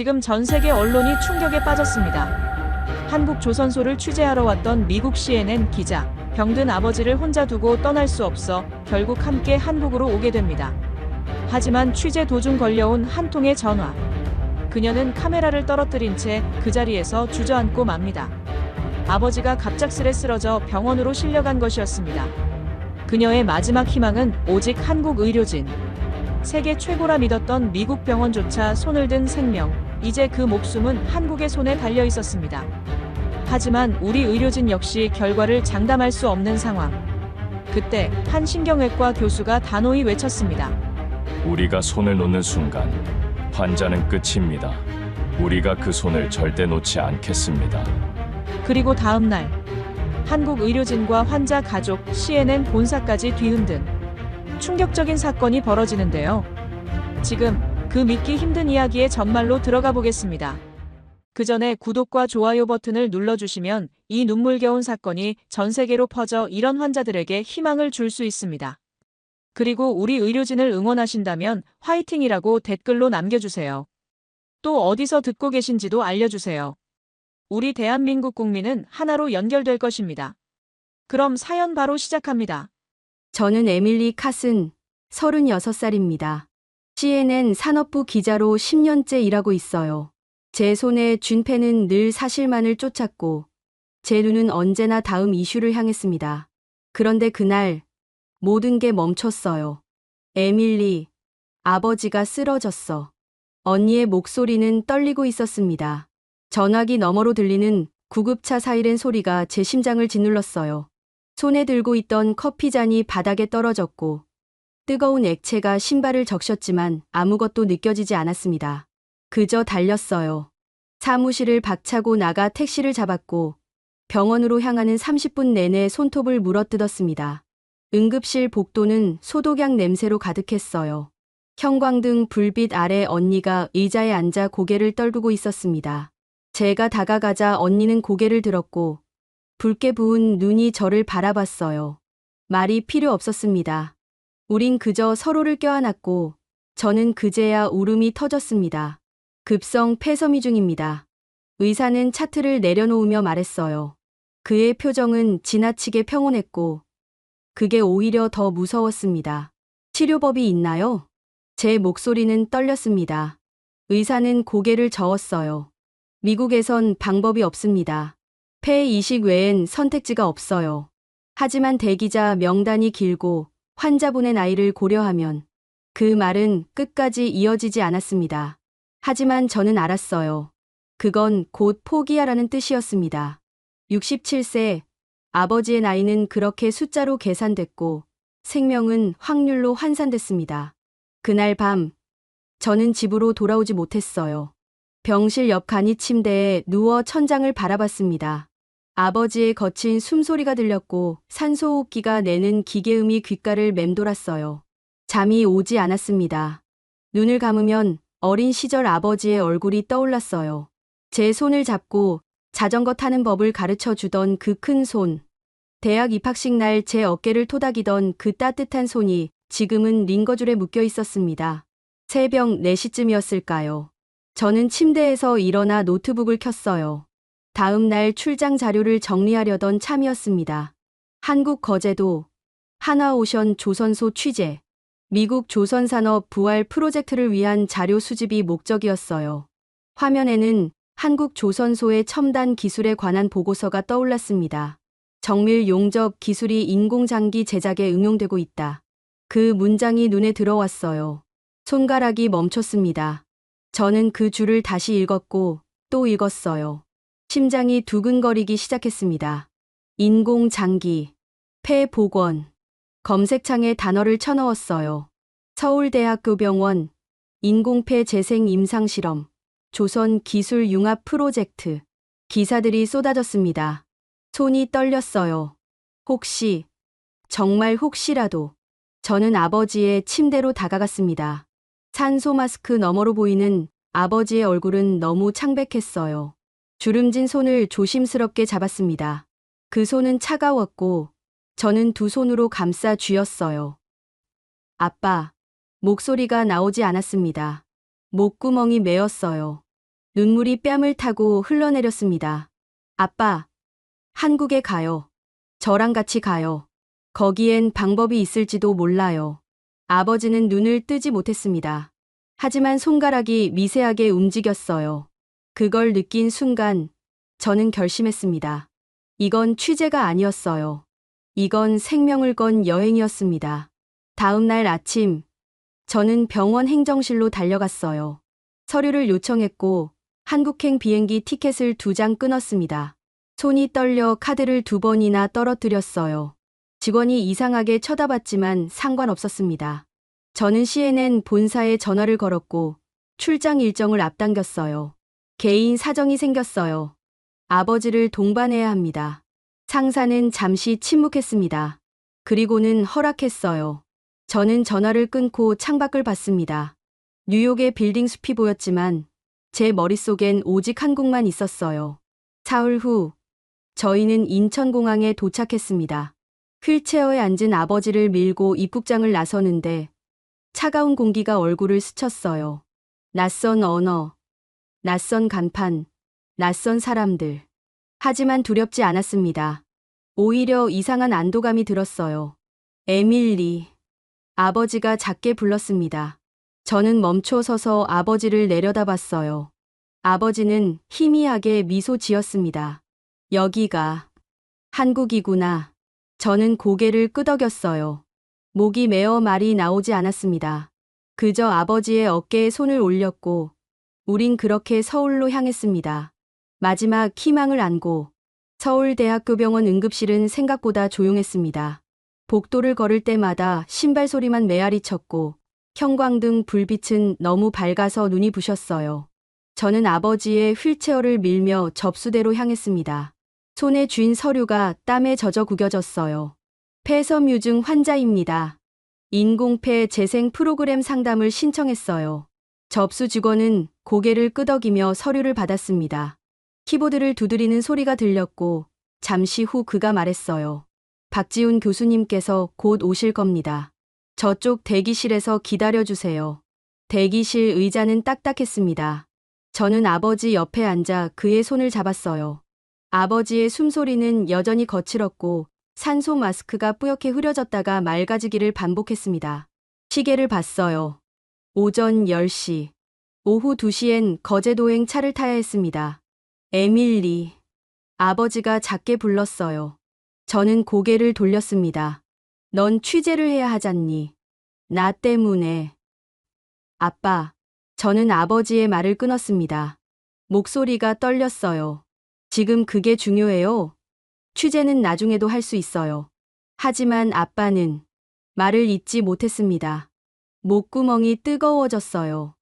지금 전 세계 언론이 충격에 빠졌습니다. 한국 조선소를 취재하러 왔던 미국 CNN 기자, 병든 아버지를 혼자 두고 떠날 수 없어 결국 함께 한국으로 오게 됩니다. 하지만 취재 도중 걸려온 한 통의 전화. 그녀는 카메라를 떨어뜨린 채 그 자리에서 주저앉고 맙니다. 아버지가 갑작스레 쓰러져 병원으로 실려간 것이었습니다. 그녀의 마지막 희망은 오직 한국 의료진. 세계 최고라 믿었던 미국 병원조차 손을 든 생명, 이제 그 목숨은 한국의 손에 달려 있었습니다. 하지만 우리 의료진 역시 결과를 장담할 수 없는 상황. 그때 한 신경외과 교수가 단호히 외쳤습니다. 우리가 손을 놓는 순간 환자는 끝입니다. 우리가 그 손을 절대 놓지 않겠습니다. 그리고 다음 날 한국 의료진과 환자 가족, CNN 본사까지 뒤흔든 충격적인 사건이 벌어지는데요. 지금 그 믿기 힘든 이야기의 전말로 들어가 보겠습니다. 그 전에 구독과 좋아요 버튼을 눌러주시면 이 눈물겨운 사건이 전 세계로 퍼져 이런 환자들에게 희망을 줄 수 있습니다. 그리고 우리 의료진을 응원하신다면 화이팅이라고 댓글로 남겨주세요. 또 어디서 듣고 계신지도 알려주세요. 우리 대한민국 국민은 하나로 연결될 것입니다. 그럼 사연 바로 시작합니다. 저는 에밀리 카슨, 36살입니다. CNN 산업부 기자로 10년째 일하고 있어요. 제 손에 쥔 펜은 늘 사실만을 쫓았고, 제 눈은 언제나 다음 이슈를 향했습니다. 그런데 그날, 모든 게 멈췄어요. 에밀리, 아버지가 쓰러졌어. 언니의 목소리는 떨리고 있었습니다. 전화기 너머로 들리는 구급차 사이렌 소리가 제 심장을 짓눌렀어요. 손에 들고 있던 커피잔이 바닥에 떨어졌고, 뜨거운 액체가 신발을 적셨지만 아무것도 느껴지지 않았습니다. 그저 달렸어요. 사무실을 박차고 나가 택시를 잡았고, 병원으로 향하는 30분 내내 손톱을 물어뜯었습니다. 응급실 복도는 소독약 냄새로 가득했어요. 형광등 불빛 아래 언니가 의자에 앉아 고개를 떨구고 있었습니다. 제가 다가가자 언니는 고개를 들었고 붉게 부은 눈이 저를 바라봤어요. 말이 필요 없었습니다. 우린 그저 서로를 껴안았고 저는 그제야 울음이 터졌습니다. 급성 폐섬유 중입니다. 의사는 차트를 내려놓으며 말했어요. 그의 표정은 지나치게 평온했고 그게 오히려 더 무서웠습니다. 치료법이 있나요? 제 목소리는 떨렸습니다. 의사는 고개를 저었어요. 미국에선 방법이 없습니다. 폐 이식 외엔 선택지가 없어요. 하지만 대기자 명단이 길고 환자분의 나이를 고려하면 그 말은 끝까지 이어지지 않았습니다. 하지만 저는 알았어요. 그건 곧 포기하라는 뜻이었습니다. 67세, 아버지의 나이는 그렇게 숫자로 계산됐고 생명은 확률로 환산됐습니다. 그날 밤, 저는 집으로 돌아오지 못했어요. 병실 옆 간이 침대에 누워 천장을 바라봤습니다. 아버지의 거친 숨소리가 들렸고 산소호흡기가 내는 기계음이 귓가를 맴돌았어요. 잠이 오지 않았습니다. 눈을 감으면 어린 시절 아버지의 얼굴이 떠올랐어요. 제 손을 잡고 자전거 타는 법을 가르쳐 주던 그 큰 손. 대학 입학식 날 제 어깨를 토닥이던 그 따뜻한 손이 지금은 링거줄에 묶여 있었습니다. 새벽 4시쯤이었을까요? 저는 침대에서 일어나 노트북을 켰어요. 다음 날 출장 자료를 정리하려던 참이었습니다. 한국 거제도, 하나오션 조선소 취재, 미국 조선산업 부활 프로젝트를 위한 자료 수집이 목적이었어요. 화면에는 한국 조선소의 첨단 기술에 관한 보고서가 떠올랐습니다. 정밀 용접 기술이 인공장기 제작에 응용되고 있다. 그 문장이 눈에 들어왔어요. 손가락이 멈췄습니다. 저는 그 줄을 다시 읽었고 또 읽었어요. 심장이 두근거리기 시작했습니다. 인공장기, 폐복원, 검색창에 단어를 쳐넣었어요. 서울대학교 병원, 인공폐 재생 임상실험, 조선기술융합 프로젝트. 기사들이 쏟아졌습니다. 손이 떨렸어요. 혹시, 정말 혹시라도. 저는 아버지의 침대로 다가갔습니다. 산소 마스크 너머로 보이는 아버지의 얼굴은 너무 창백했어요. 주름진 손을 조심스럽게 잡았습니다. 그 손은 차가웠고 저는 두 손으로 감싸 쥐었어요. 아빠, 목소리가 나오지 않았습니다. 목구멍이 메었어요. 눈물이 뺨을 타고 흘러내렸습니다. 아빠, 한국에 가요. 저랑 같이 가요. 거기엔 방법이 있을지도 몰라요. 아버지는 눈을 뜨지 못했습니다. 하지만 손가락이 미세하게 움직였어요. 그걸 느낀 순간 저는 결심했습니다. 이건 취재가 아니었어요. 이건 생명을 건 여행이었습니다. 다음 날 아침, 저는 병원 행정실로 달려갔어요. 서류를 요청했고 한국행 비행기 티켓을 2장 끊었습니다. 손이 떨려 카드를 2번이나 떨어뜨렸어요. 직원이 이상하게 쳐다봤지만 상관없었습니다. 저는 CNN 본사에 전화를 걸었고 출장 일정을 앞당겼어요. 개인 사정이 생겼어요. 아버지를 동반해야 합니다. 상사는 잠시 침묵했습니다. 그리고는 허락했어요. 저는 전화를 끊고 창밖을 봤습니다. 뉴욕의 빌딩 숲이 보였지만 제 머릿속엔 오직 한국만 있었어요. 사흘 후 저희는 인천공항에 도착했습니다. 휠체어에 앉은 아버지를 밀고 입국장을 나서는데 차가운 공기가 얼굴을 스쳤어요. 낯선 언어, 낯선 간판, 낯선 사람들. 하지만 두렵지 않았습니다. 오히려 이상한 안도감이 들었어요. 에밀리. 아버지가 작게 불렀습니다. 저는 멈춰 서서 아버지를 내려다봤어요. 아버지는 희미하게 미소 지었습니다. 여기가 한국이구나. 저는 고개를 끄덕였어요. 목이 메어 말이 나오지 않았습니다. 그저 아버지의 어깨에 손을 올렸고 우린 그렇게 서울로 향했습니다. 마지막 희망을 안고 서울대학교병원 응급실은 생각보다 조용했습니다. 복도를 걸을 때마다 신발 소리만 메아리 쳤고 형광등 불빛은 너무 밝아서 눈이 부셨어요. 저는 아버지의 휠체어를 밀며 접수대로 향했습니다. 손에 쥔 서류가 땀에 젖어 구겨졌어요. 폐섬유증 환자입니다. 인공폐 재생 프로그램 상담을 신청했어요. 접수 직원은 고개를 끄덕이며 서류를 받았습니다. 키보드를 두드리는 소리가 들렸고 잠시 후 그가 말했어요. 박지훈 교수님께서 곧 오실 겁니다. 저쪽 대기실에서 기다려주세요. 대기실 의자는 딱딱했습니다. 저는 아버지 옆에 앉아 그의 손을 잡았어요. 아버지의 숨소리는 여전히 거칠었고 산소 마스크가 뿌옇게 흐려졌다가 맑아지기를 반복했습니다. 시계를 봤어요. 오전 10시. 오후 2시엔 거제도행 차를 타야 했습니다. 에밀리. 아버지가 작게 불렀어요. 저는 고개를 돌렸습니다. 넌 취재를 해야 하잖니. 나 때문에. 아빠. 저는 아버지의 말을 끊었습니다. 목소리가 떨렸어요. 지금 그게 중요해요. 취재는 나중에도 할 수 있어요. 하지만 아빠는 말을 잇지 못했습니다. 목구멍이 뜨거워졌어요.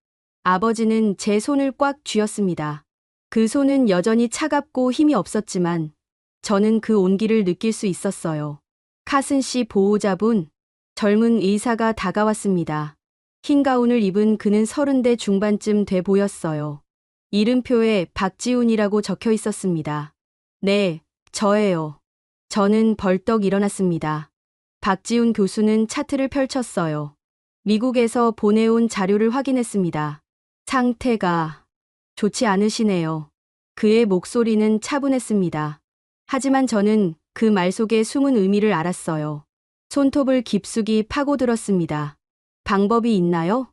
아버지는 제 손을 꽉 쥐었습니다. 그 손은 여전히 차갑고 힘이 없었지만 저는 그 온기를 느낄 수 있었어요. 카슨 씨 보호자분, 젊은 의사가 다가왔습니다. 흰 가운을 입은 그는 30대 중반쯤 돼 보였어요. 이름표에 박지훈이라고 적혀 있었습니다. 네, 저예요. 저는 벌떡 일어났습니다. 박지훈 교수는 차트를 펼쳤어요. 미국에서 보내온 자료를 확인했습니다. 상태가 좋지 않으시네요. 그의 목소리는 차분했습니다. 하지만 저는 그 말 속에 숨은 의미를 알았어요. 손톱을 깊숙이 파고들었습니다. 방법이 있나요?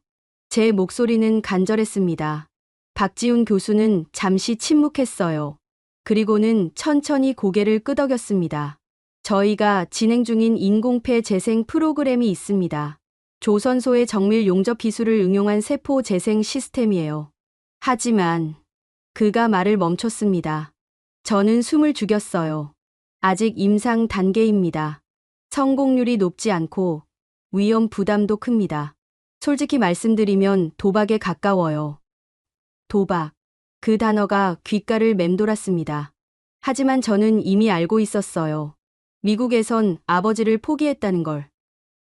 제 목소리는 간절했습니다. 박지훈 교수는 잠시 침묵했어요. 그리고는 천천히 고개를 끄덕였습니다. 저희가 진행 중인 인공폐 재생 프로그램이 있습니다. 조선소의 정밀 용접 기술을 응용한 세포 재생 시스템이에요. 하지만 그가 말을 멈췄습니다. 저는 숨을 죽였어요. 아직 임상 단계입니다. 성공률이 높지 않고 위험 부담도 큽니다. 솔직히 말씀드리면 도박에 가까워요. 도박. 그 단어가 귓가를 맴돌았습니다. 하지만 저는 이미 알고 있었어요. 미국에선 아버지를 포기했다는 걸.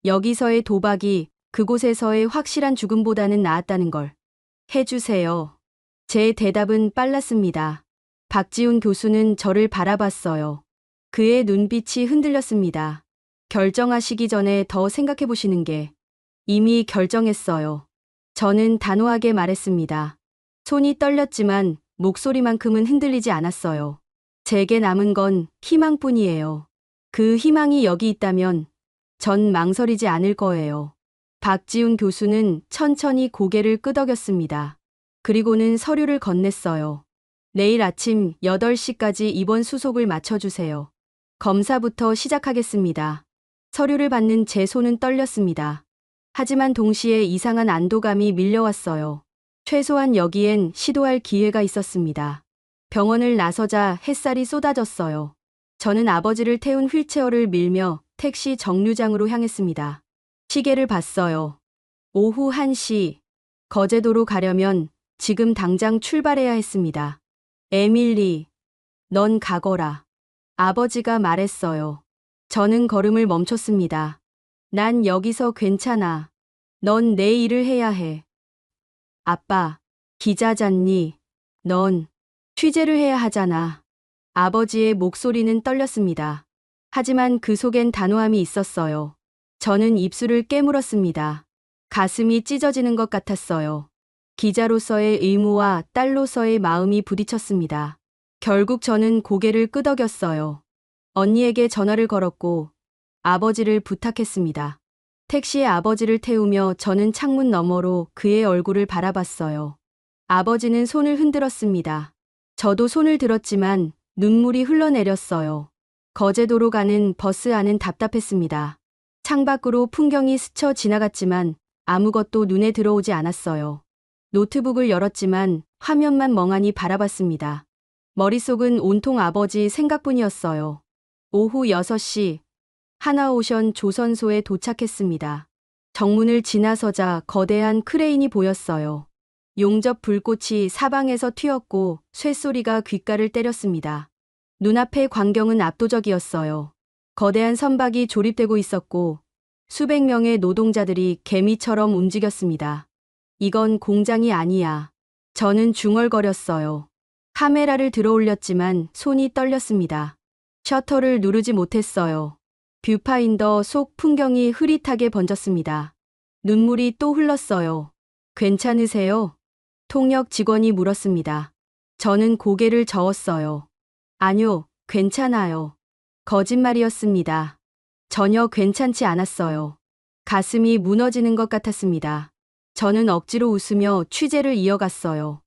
여기서의 도박이 그곳에서의 확실한 죽음보다는 나았다는 걸. 해주세요. 제 대답은 빨랐습니다. 박지훈 교수는 저를 바라봤어요. 그의 눈빛이 흔들렸습니다. 결정하시기 전에 더 생각해 보시는 게. 이미 결정했어요. 저는 단호하게 말했습니다. 손이 떨렸지만 목소리만큼은 흔들리지 않았어요. 제게 남은 건 희망뿐이에요. 그 희망이 여기 있다면 전 망설이지 않을 거예요. 박지훈 교수는 천천히 고개를 끄덕였습니다. 그리고는 서류를 건넸어요. 내일 아침 8시까지 입원 수속을 맞춰주세요. 검사부터 시작하겠습니다. 서류를 받는 제 손은 떨렸습니다. 하지만 동시에 이상한 안도감이 밀려왔어요. 최소한 여기엔 시도할 기회가 있었습니다. 병원을 나서자 햇살이 쏟아졌어요. 저는 아버지를 태운 휠체어를 밀며 택시 정류장으로 향했습니다. 시계를 봤어요. 오후 1시. 거제도로 가려면 지금 당장 출발해야 했습니다. 에밀리, 넌 가거라. 아버지가 말했어요. 저는 걸음을 멈췄습니다. 난 여기서 괜찮아. 넌 내 일을 해야 해. 아빠, 기자잖니? 넌 취재를 해야 하잖아. 아버지의 목소리는 떨렸습니다. 하지만 그 속엔 단호함이 있었어요. 저는 입술을 깨물었습니다. 가슴이 찢어지는 것 같았어요. 기자로서의 의무와 딸로서의 마음이 부딪혔습니다. 결국 저는 고개를 끄덕였어요. 언니에게 전화를 걸었고 아버지를 부탁했습니다. 택시에 아버지를 태우며 저는 창문 너머로 그의 얼굴을 바라봤어요. 아버지는 손을 흔들었습니다. 저도 손을 들었지만 눈물이 흘러내렸어요. 거제도로 가는 버스 안은 답답했습니다. 창밖으로 풍경이 스쳐 지나갔지만 아무것도 눈에 들어오지 않았어요. 노트북을 열었지만 화면만 멍하니 바라봤습니다. 머릿속은 온통 아버지 생각뿐이었어요. 오후 6시 하나오션 조선소에 도착했습니다. 정문을 지나서자 거대한 크레인이 보였어요. 용접 불꽃이 사방에서 튀었고 쇳소리가 귓가를 때렸습니다. 눈앞의 광경은 압도적이었어요. 거대한 선박이 조립되고 있었고 수백 명의 노동자들이 개미처럼 움직였습니다. 이건 공장이 아니야. 저는 중얼거렸어요. 카메라를 들어올렸지만 손이 떨렸습니다. 셔터를 누르지 못했어요. 뷰파인더 속 풍경이 흐릿하게 번졌습니다. 눈물이 또 흘렀어요. 괜찮으세요? 통역 직원이 물었습니다. 저는 고개를 저었어요. 아니요, 괜찮아요. 거짓말이었습니다. 전혀 괜찮지 않았어요. 가슴이 무너지는 것 같았습니다. 저는 억지로 웃으며 취재를 이어갔어요.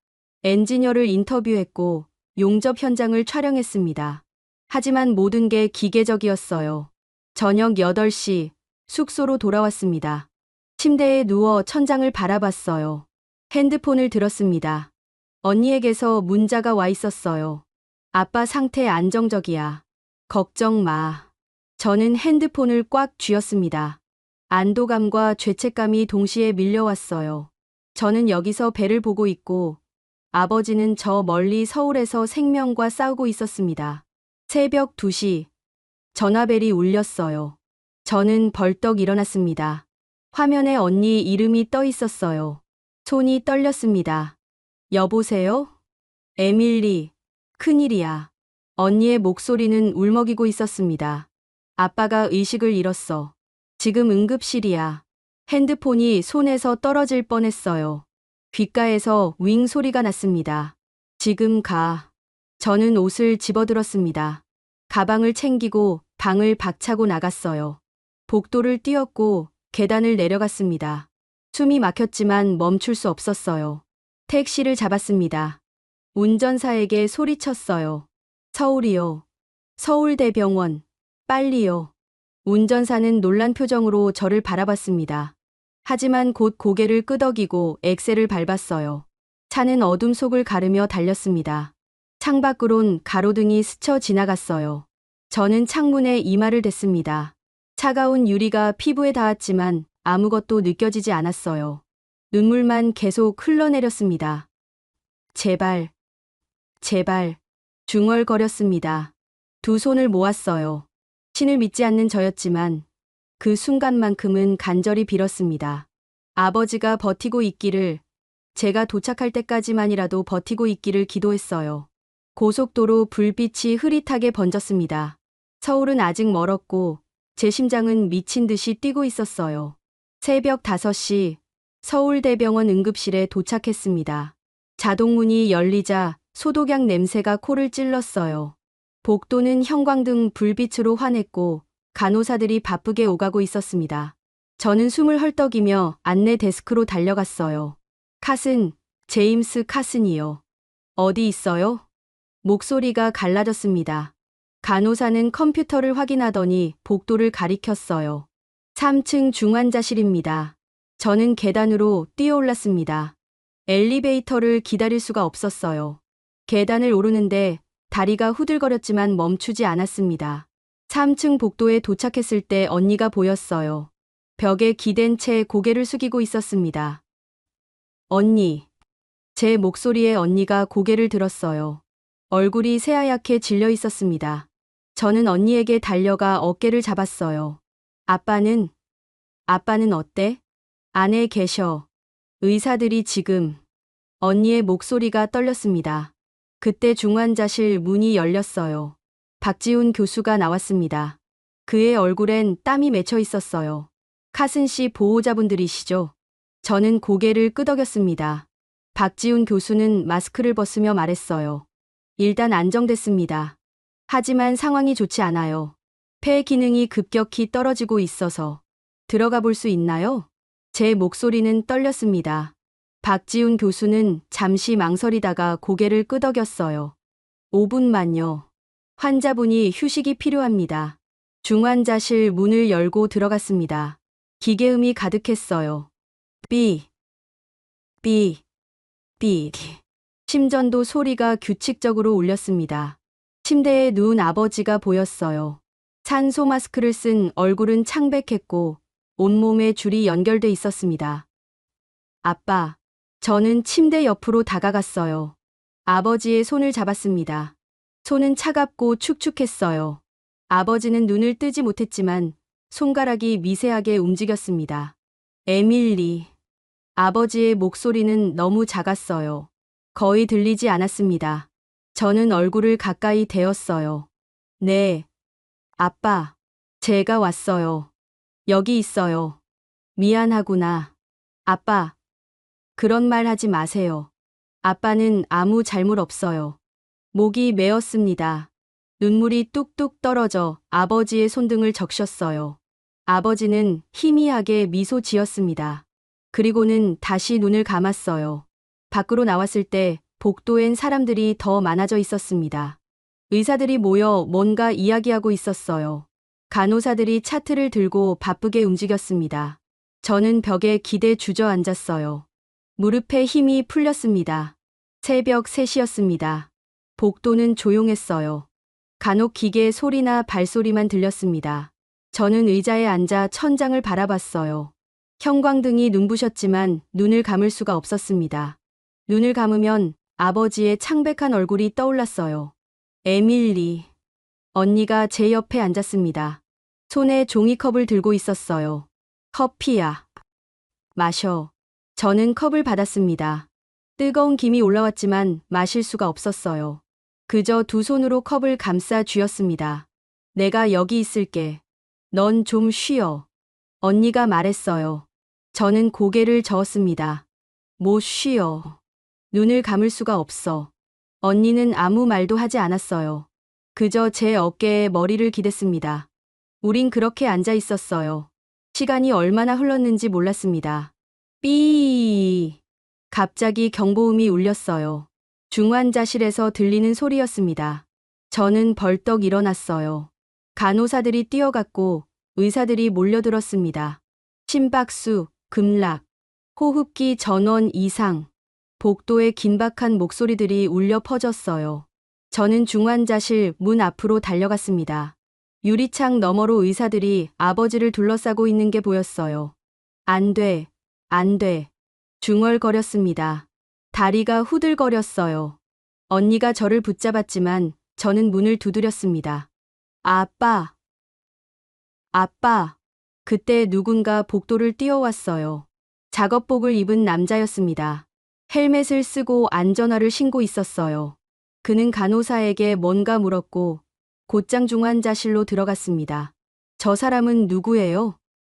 엔지니어를 인터뷰했고 용접 현장을 촬영했습니다. 하지만 모든 게 기계적이었어요. 저녁 8시 숙소로 돌아왔습니다. 침대에 누워 천장을 바라봤어요. 핸드폰을 들었습니다. 언니에게서 문자가 와 있었어요. 아빠 상태 안정적이야. 걱정 마. 저는 핸드폰을 꽉 쥐었습니다. 안도감과 죄책감이 동시에 밀려왔어요. 저는 여기서 배를 보고 있고 아버지는 저 멀리 서울에서 생명과 싸우고 있었습니다. 새벽 2시 전화벨이 울렸어요. 저는 벌떡 일어났습니다. 화면에 언니 이름이 떠 있었어요. 손이 떨렸습니다. 여보세요? 에밀리, 큰일이야. 언니의 목소리는 울먹이고 있었습니다. 아빠가 의식을 잃었어. 지금 응급실이야. 핸드폰이 손에서 떨어질 뻔했어요. 귓가에서 윙 소리가 났습니다. 지금 가. 저는 옷을 집어들었습니다. 가방을 챙기고 방을 박차고 나갔어요. 복도를 뛰었고 계단을 내려갔습니다. 숨이 막혔지만 멈출 수 없었어요. 택시를 잡았습니다. 운전사에게 소리쳤어요. 서울이요. 서울대병원. 빨리요. 운전사는 놀란 표정으로 저를 바라봤습니다. 하지만 곧 고개를 끄덕이고 엑셀을 밟았어요. 차는 어둠 속을 가르며 달렸습니다. 창밖으론 가로등이 스쳐 지나갔어요. 저는 창문에 이마를 댔습니다. 차가운 유리가 피부에 닿았지만 아무것도 느껴지지 않았어요. 눈물만 계속 흘러내렸습니다. 제발, 제발, 중얼거렸습니다. 두 손을 모았어요. 신을 믿지 않는 저였지만 그 순간만큼은 간절히 빌었습니다. 아버지가 버티고 있기를, 제가 도착할 때까지만이라도 버티고 있기를 기도했어요. 고속도로 불빛이 흐릿하게 번졌습니다. 서울은 아직 멀었고 제 심장은 미친 듯이 뛰고 있었어요. 새벽 5시 서울대병원 응급실에 도착했습니다. 자동문이 열리자 소독약 냄새가 코를 찔렀어요. 복도는 형광등 불빛으로 환했고 간호사들이 바쁘게 오가고 있었습니다. 저는 숨을 헐떡이며 안내 데스크로 달려갔어요. 카슨, 제임스 카슨이요. 어디 있어요? 목소리가 갈라졌습니다. 간호사는 컴퓨터를 확인하더니 복도를 가리켰어요. 3층 중환자실입니다. 저는 계단으로 뛰어올랐습니다. 엘리베이터를 기다릴 수가 없었어요. 계단을 오르는데 다리가 후들거렸지만 멈추지 않았습니다. 3층 복도에 도착했을 때 언니가 보였어요. 벽에 기댄 채 고개를 숙이고 있었습니다. 언니. 제 목소리에 언니가 고개를 들었어요. 얼굴이 새하얗게 질려 있었습니다. 저는 언니에게 달려가 어깨를 잡았어요. 아빠는 어때? 안에 계셔. 의사들이 지금. 언니의 목소리가 떨렸습니다. 그때 중환자실 문이 열렸어요. 박지훈 교수가 나왔습니다. 그의 얼굴엔 땀이 맺혀 있었어요. 카슨 씨 보호자분들이시죠? 저는 고개를 끄덕였습니다. 박지훈 교수는 마스크를 벗으며 말했어요. 일단 안정됐습니다. 하지만 상황이 좋지 않아요. 폐 기능이 급격히 떨어지고 있어서. 들어가 볼 수 있나요? 제 목소리는 떨렸습니다. 박지훈 교수는 잠시 망설이다가 고개를 끄덕였어요. 5분만요. 환자분이 휴식이 필요합니다. 중환자실 문을 열고 들어갔습니다. 기계음이 가득했어요. 삐, 삐, 삐. 심전도 소리가 규칙적으로 울렸습니다. 침대에 누운 아버지가 보였어요. 산소 마스크를 쓴 얼굴은 창백했고 온몸에 줄이 연결돼 있었습니다. 아빠. 저는 침대 옆으로 다가갔어요. 아버지의 손을 잡았습니다. 손은 차갑고 축축했어요. 아버지는 눈을 뜨지 못했지만 손가락이 미세하게 움직였습니다. 에밀리. 아버지의 목소리는 너무 작았어요. 거의 들리지 않았습니다. 저는 얼굴을 가까이 대었어요. 네. 아빠. 제가 왔어요. 여기 있어요. 미안하구나. 아빠. 그런 말 하지 마세요. 아빠는 아무 잘못 없어요. 목이 메었습니다. 눈물이 뚝뚝 떨어져 아버지의 손등을 적셨어요. 아버지는 희미하게 미소 지었습니다. 그리고는 다시 눈을 감았어요. 밖으로 나왔을 때 복도엔 사람들이 더 많아져 있었습니다. 의사들이 모여 뭔가 이야기하고 있었어요. 간호사들이 차트를 들고 바쁘게 움직였습니다. 저는 벽에 기대 주저앉았어요. 무릎에 힘이 풀렸습니다. 새벽 3시였습니다. 복도는 조용했어요. 간혹 기계의 소리나 발소리만 들렸습니다. 저는 의자에 앉아 천장을 바라봤어요. 형광등이 눈부셨지만 눈을 감을 수가 없었습니다. 눈을 감으면 아버지의 창백한 얼굴이 떠올랐어요. 에밀리. 언니가 제 옆에 앉았습니다. 손에 종이컵을 들고 있었어요. 커피야. 마셔. 저는 컵을 받았습니다. 뜨거운 김이 올라왔지만 마실 수가 없었어요. 그저 두 손으로 컵을 감싸 쥐었습니다. 내가 여기 있을게. 넌 좀 쉬어. 언니가 말했어요. 저는 고개를 저었습니다. 못 쉬어. 눈을 감을 수가 없어. 언니는 아무 말도 하지 않았어요. 그저 제 어깨에 머리를 기댔습니다. 우린 그렇게 앉아 있었어요. 시간이 얼마나 흘렀는지 몰랐습니다. 삐. 갑자기 경보음이 울렸어요. 중환자실에서 들리는 소리였습니다. 저는 벌떡 일어났어요. 간호사들이 뛰어갔고 의사들이 몰려들었습니다. 심박수, 급락, 호흡기 전원 이상, 복도의 긴박한 목소리들이 울려 퍼졌어요. 저는 중환자실 문 앞으로 달려갔습니다. 유리창 너머로 의사들이 아버지를 둘러싸고 있는 게 보였어요. 안 돼, 안 돼. 중얼거렸습니다. 다리가 후들거렸어요. 언니가 저를 붙잡았지만 저는 문을 두드렸습니다. 아빠. 아빠. 그때 누군가 복도를 뛰어왔어요. 작업복을 입은 남자였습니다. 헬멧을 쓰고 안전화를 신고 있었어요. 그는 간호사에게 뭔가 물었고 곧장 중환자실로 들어갔습니다. 저 사람은 누구예요?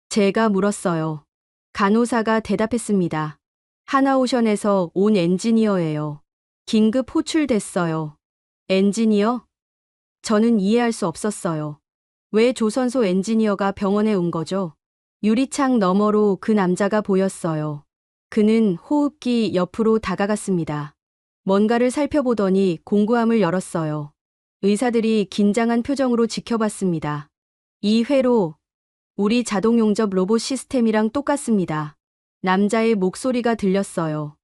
제가 물었어요. 간호사가 대답했습니다. 하나오션에서 온 엔지니어예요. 긴급 호출됐어요. 엔지니어? 저는 이해할 수 없었어요. 왜 조선소 엔지니어가 병원에 온 거죠? 유리창 너머로 그 남자가 보였어요. 그는 호흡기 옆으로 다가갔습니다. 뭔가를 살펴보더니 공구함을 열었어요. 의사들이 긴장한 표정으로 지켜봤습니다. 이 회로 우리 자동 용접 로봇 시스템이랑 똑같습니다. 남자의 목소리가 들렸어요.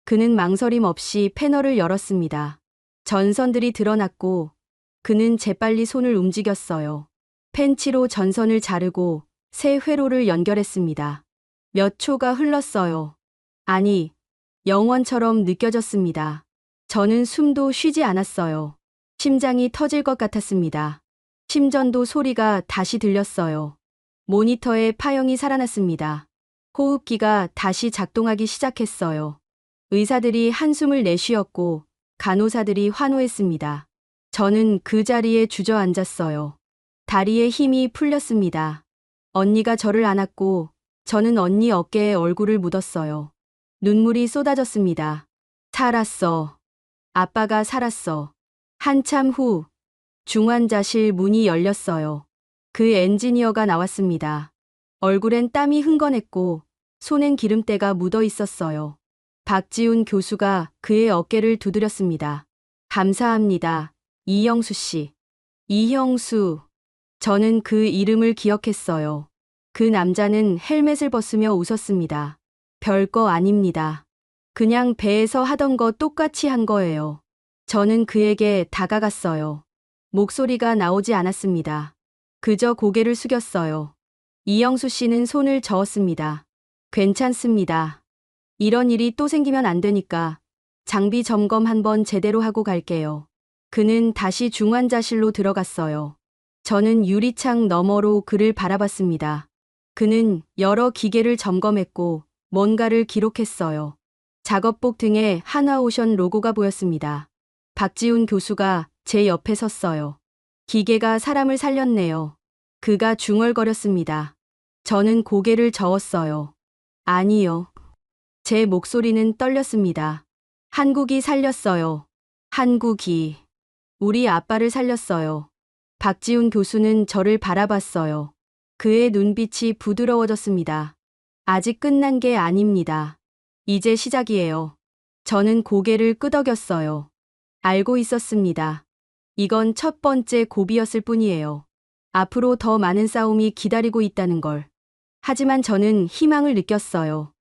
그는 망설임 없이 패널을 열었습니다. 전선들이 드러났고 그는 재빨리 손을 움직였어요. 펜치로 전선을 자르고 새 회로를 연결했습니다. 몇 초가 흘렀어요. 아니, 영원처럼 느껴졌습니다. 저는 숨도 쉬지 않았어요. 심장이 터질 것 같았습니다. 심전도 소리가 다시 들렸어요. 모니터에 파형이 살아났습니다. 호흡기가 다시 작동하기 시작했어요. 의사들이 한숨을 내쉬었고 간호사들이 환호했습니다. 저는 그 자리에 주저앉았어요. 다리에 힘이 풀렸습니다. 언니가 저를 안았고 저는 언니 어깨에 얼굴을 묻었어요. 눈물이 쏟아졌습니다. 살았어. 아빠가 살았어. 한참 후 중환자실 문이 열렸어요. 그 엔지니어가 나왔습니다. 얼굴엔 땀이 흥건했고 손엔 기름때가 묻어 있었어요. 박지훈 교수가 그의 어깨를 두드렸습니다. 감사합니다. 이형수 씨. 이형수. 저는 그 이름을 기억했어요. 그 남자는 헬멧을 벗으며 웃었습니다. 별거 아닙니다. 그냥 배에서 하던 거 똑같이 한 거예요. 저는 그에게 다가갔어요. 목소리가 나오지 않았습니다. 그저 고개를 숙였어요. 이영수 씨는 손을 저었습니다. 괜찮습니다. 이런 일이 또 생기면 안 되니까 장비 점검 한번 제대로 하고 갈게요. 그는 다시 중환자실로 들어갔어요. 저는 유리창 너머로 그를 바라봤습니다. 그는 여러 기계를 점검했고 뭔가를 기록했어요. 작업복 등에 한화오션 로고가 보였습니다. 박지훈 교수가 제 옆에 섰어요. 기계가 사람을 살렸네요. 그가 중얼거렸습니다. 저는 고개를 저었어요. 아니요. 제 목소리는 떨렸습니다. 한국이 살렸어요. 한국이. 우리 아빠를 살렸어요. 박지훈 교수는 저를 바라봤어요. 그의 눈빛이 부드러워졌습니다. 아직 끝난 게 아닙니다. 이제 시작이에요. 저는 고개를 끄덕였어요. 알고 있었습니다. 이건 첫 번째 고비였을 뿐이에요. 앞으로 더 많은 싸움이 기다리고 있다는 걸. 하지만 저는 희망을 느꼈어요.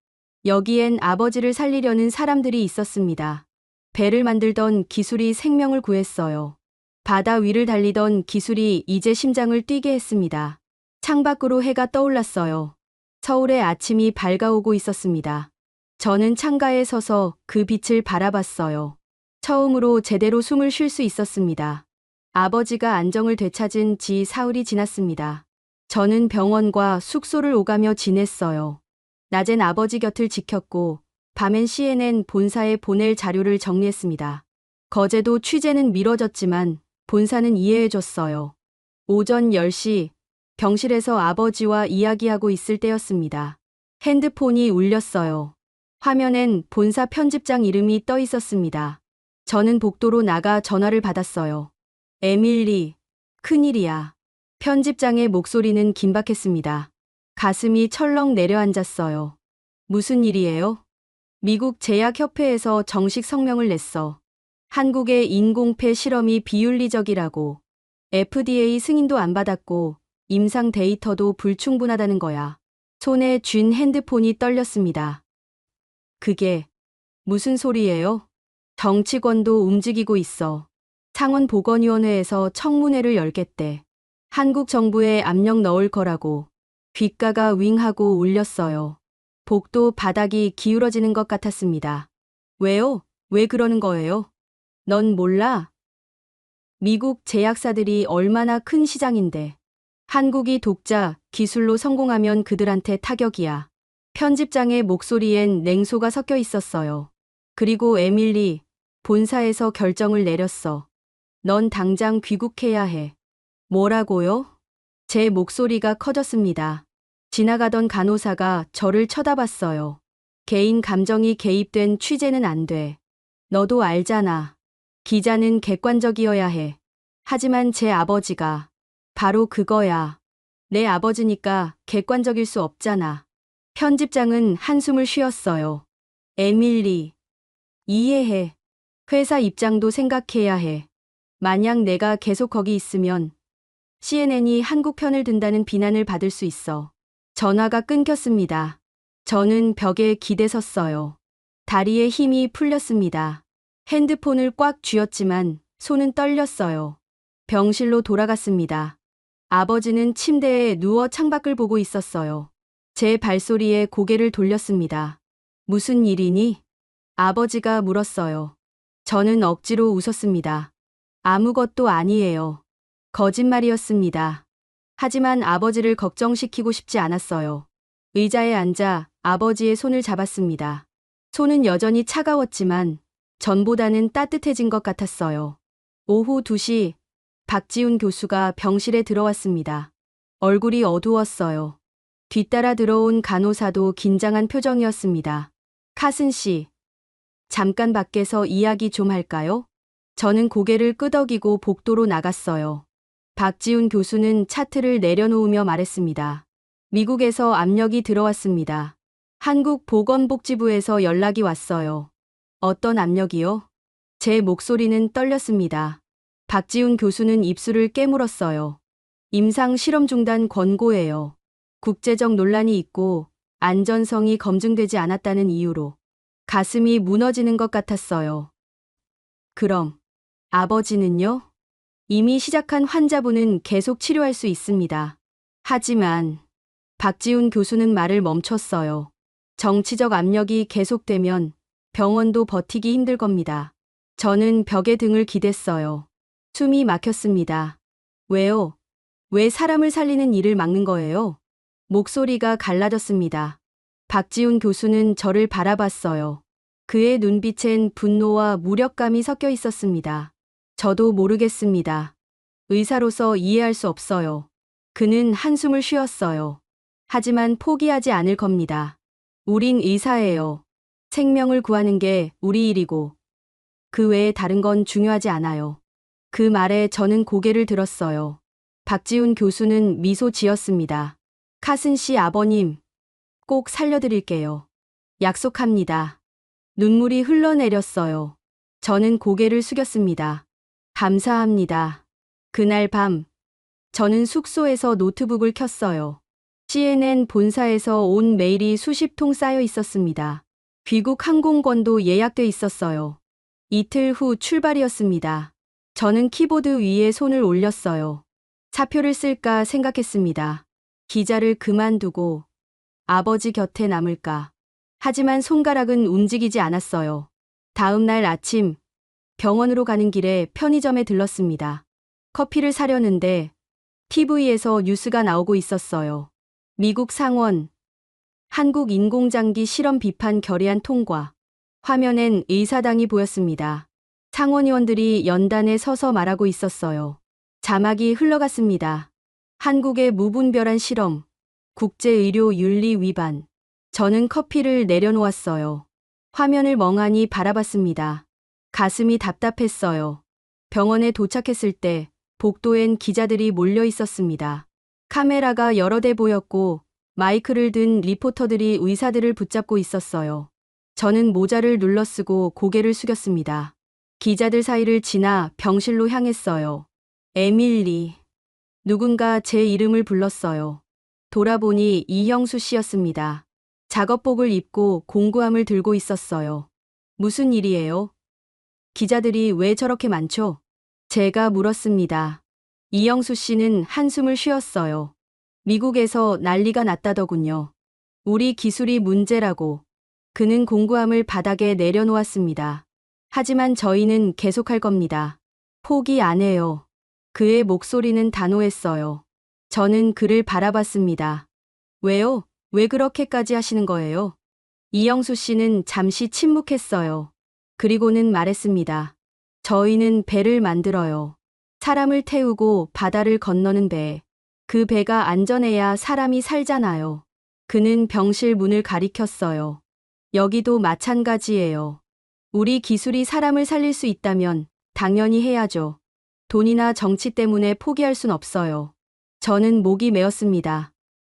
여기엔 아버지를 살리려는 사람들이 있었습니다. 배를 만들던 기술이 생명을 구했어요. 바다 위를 달리던 기술이 이제 심장을 뛰게 했습니다. 창밖으로 해가 떠올랐어요. 서울의 아침이 밝아오고 있었습니다. 저는 창가에 서서 그 빛을 바라봤어요. 처음으로 제대로 숨을 쉴 수 있었습니다. 아버지가 안정을 되찾은 지 사흘이 지났습니다. 저는 병원과 숙소를 오가며 지냈어요. 낮엔 아버지 곁을 지켰고 밤엔 CNN 본사에 보낼 자료를 정리했습니다. 거제도 취재는 미뤄졌지만 본사는 이해해줬어요. 오전 10시 병실에서 아버지와 이야기하고 있을 때였습니다. 핸드폰이 울렸어요. 화면엔 본사 편집장 이름이 떠 있었습니다. 저는 복도로 나가 전화를 받았어요. 에밀리, 큰일이야. 편집장의 목소리는 긴박했습니다. 가슴이 철렁 내려앉았어요. 무슨 일이에요? 미국 제약협회에서 정식 성명을 냈어. 한국의 인공폐 실험이 비윤리적이라고. FDA 승인도 안 받았고 임상 데이터도 불충분하다는 거야. 손에 쥔 핸드폰이 떨렸습니다. 그게 무슨 소리예요? 정치권도 움직이고 있어. 상원보건위원회에서 청문회를 열겠대. 한국 정부에 압력 넣을 거라고. 귓가가 윙하고 울렸어요. 복도 바닥이 기울어지는 것 같았습니다. 왜요? 왜 그러는 거예요? 넌 몰라? 미국 제약사들이 얼마나 큰 시장인데. 한국이 독자, 기술로 성공하면 그들한테 타격이야. 편집장의 목소리엔 냉소가 섞여 있었어요. 그리고 에밀리, 본사에서 결정을 내렸어. 넌 당장 귀국해야 해. 뭐라고요? 제 목소리가 커졌습니다. 지나가던 간호사가 저를 쳐다봤어요. 개인 감정이 개입된 취재는 안 돼. 너도 알잖아. 기자는 객관적이어야 해. 하지만 제 아버지가 바로 그거야. 내 아버지니까 객관적일 수 없잖아. 편집장은 한숨을 쉬었어요. 에밀리, 이해해. 회사 입장도 생각해야 해. 만약 내가 계속 거기 있으면 CNN이 한국 편을 든다는 비난을 받을 수 있어. 전화가 끊겼습니다. 저는 벽에 기대섰어요. 다리에 힘이 풀렸습니다. 핸드폰을 꽉 쥐었지만 손은 떨렸어요. 병실로 돌아갔습니다. 아버지는 침대에 누워 창밖을 보고 있었어요. 제 발소리에 고개를 돌렸습니다. 무슨 일이니? 아버지가 물었어요. 저는 억지로 웃었습니다. 아무것도 아니에요. 거짓말이었습니다. 하지만 아버지를 걱정시키고 싶지 않았어요. 의자에 앉아 아버지의 손을 잡았습니다. 손은 여전히 차가웠지만 전보다는 따뜻해진 것 같았어요. 오후 2시 박지훈 교수가 병실에 들어왔습니다. 얼굴이 어두웠어요. 뒤따라 들어온 간호사도 긴장한 표정이었습니다. 카슨 씨, 잠깐 밖에서 이야기 좀 할까요? 저는 고개를 끄덕이고 복도로 나갔어요. 박지훈 교수는 차트를 내려놓으며 말했습니다. 미국에서 압력이 들어왔습니다. 한국 보건복지부에서 연락이 왔어요. 어떤 압력이요? 제 목소리는 떨렸습니다. 박지훈 교수는 입술을 깨물었어요. 임상 실험 중단 권고예요. 국제적 논란이 있고 안전성이 검증되지 않았다는 이유로 가슴이 무너지는 것 같았어요. 그럼 아버지는요? 이미 시작한 환자분은 계속 치료할 수 있습니다. 하지만 박지훈 교수는 말을 멈췄어요. 정치적 압력이 계속되면 병원도 버티기 힘들 겁니다. 저는 벽에 등을 기댔어요. 숨이 막혔습니다. 왜요? 왜 사람을 살리는 일을 막는 거예요? 목소리가 갈라졌습니다. 박지훈 교수는 저를 바라봤어요. 그의 눈빛엔 분노와 무력감이 섞여 있었습니다. 저도 모르겠습니다. 의사로서 이해할 수 없어요. 그는 한숨을 쉬었어요. 하지만 포기하지 않을 겁니다. 우린 의사예요. 생명을 구하는 게 우리 일이고 그 외에 다른 건 중요하지 않아요. 그 말에 저는 고개를 들었어요. 박지훈 교수는 미소 지었습니다. 카슨 씨 아버님, 꼭 살려드릴게요. 약속합니다. 눈물이 흘러내렸어요. 저는 고개를 숙였습니다. 감사합니다. 그날 밤, 저는 숙소에서 노트북을 켰어요. CNN 본사에서 온 메일이 수십 통 쌓여 있었습니다. 귀국 항공권도 예약돼 있었어요. 이틀 후 출발이었습니다. 저는 키보드 위에 손을 올렸어요. 사표를 쓸까 생각했습니다. 기자를 그만두고 아버지 곁에 남을까. 하지만 손가락은 움직이지 않았어요. 다음 날 아침 병원으로 가는 길에 편의점에 들렀습니다. 커피를 사려는데 TV에서 뉴스가 나오고 있었어요. 미국 상원, 한국 인공장기 실험 비판 결의안 통과. 화면엔 의사당이 보였습니다. 상원의원들이 연단에 서서 말하고 있었어요. 자막이 흘러갔습니다. 한국의 무분별한 실험, 국제의료윤리 위반. 저는 커피를 내려놓았어요. 화면을 멍하니 바라봤습니다. 가슴이 답답했어요. 병원에 도착했을 때 복도엔 기자들이 몰려 있었습니다. 카메라가 여러 대 보였고 마이크를 든 리포터들이 의사들을 붙잡고 있었어요. 저는 모자를 눌러쓰고 고개를 숙였습니다. 기자들 사이를 지나 병실로 향했어요. 에밀리. 누군가 제 이름을 불렀어요. 돌아보니 이형수 씨였습니다. 작업복을 입고 공구함을 들고 있었어요. 무슨 일이에요? 기자들이 왜 저렇게 많죠? 제가 물었습니다. 이영수 씨는 한숨을 쉬었어요. 미국에서 난리가 났다더군요. 우리 기술이 문제라고. 그는 공구함을 바닥에 내려놓았습니다. 하지만 저희는 계속할 겁니다. 포기 안 해요. 그의 목소리는 단호했어요. 저는 그를 바라봤습니다. 왜요? 왜 그렇게까지 하시는 거예요? 이영수 씨는 잠시 침묵했어요. 그리고는 말했습니다. 저희는 배를 만들어요. 사람을 태우고 바다를 건너는 배. 그 배가 안전해야 사람이 살잖아요. 그는 병실 문을 가리켰어요. 여기도 마찬가지예요. 우리 기술이 사람을 살릴 수 있다면 당연히 해야죠. 돈이나 정치 때문에 포기할 순 없어요. 저는 목이 메었습니다.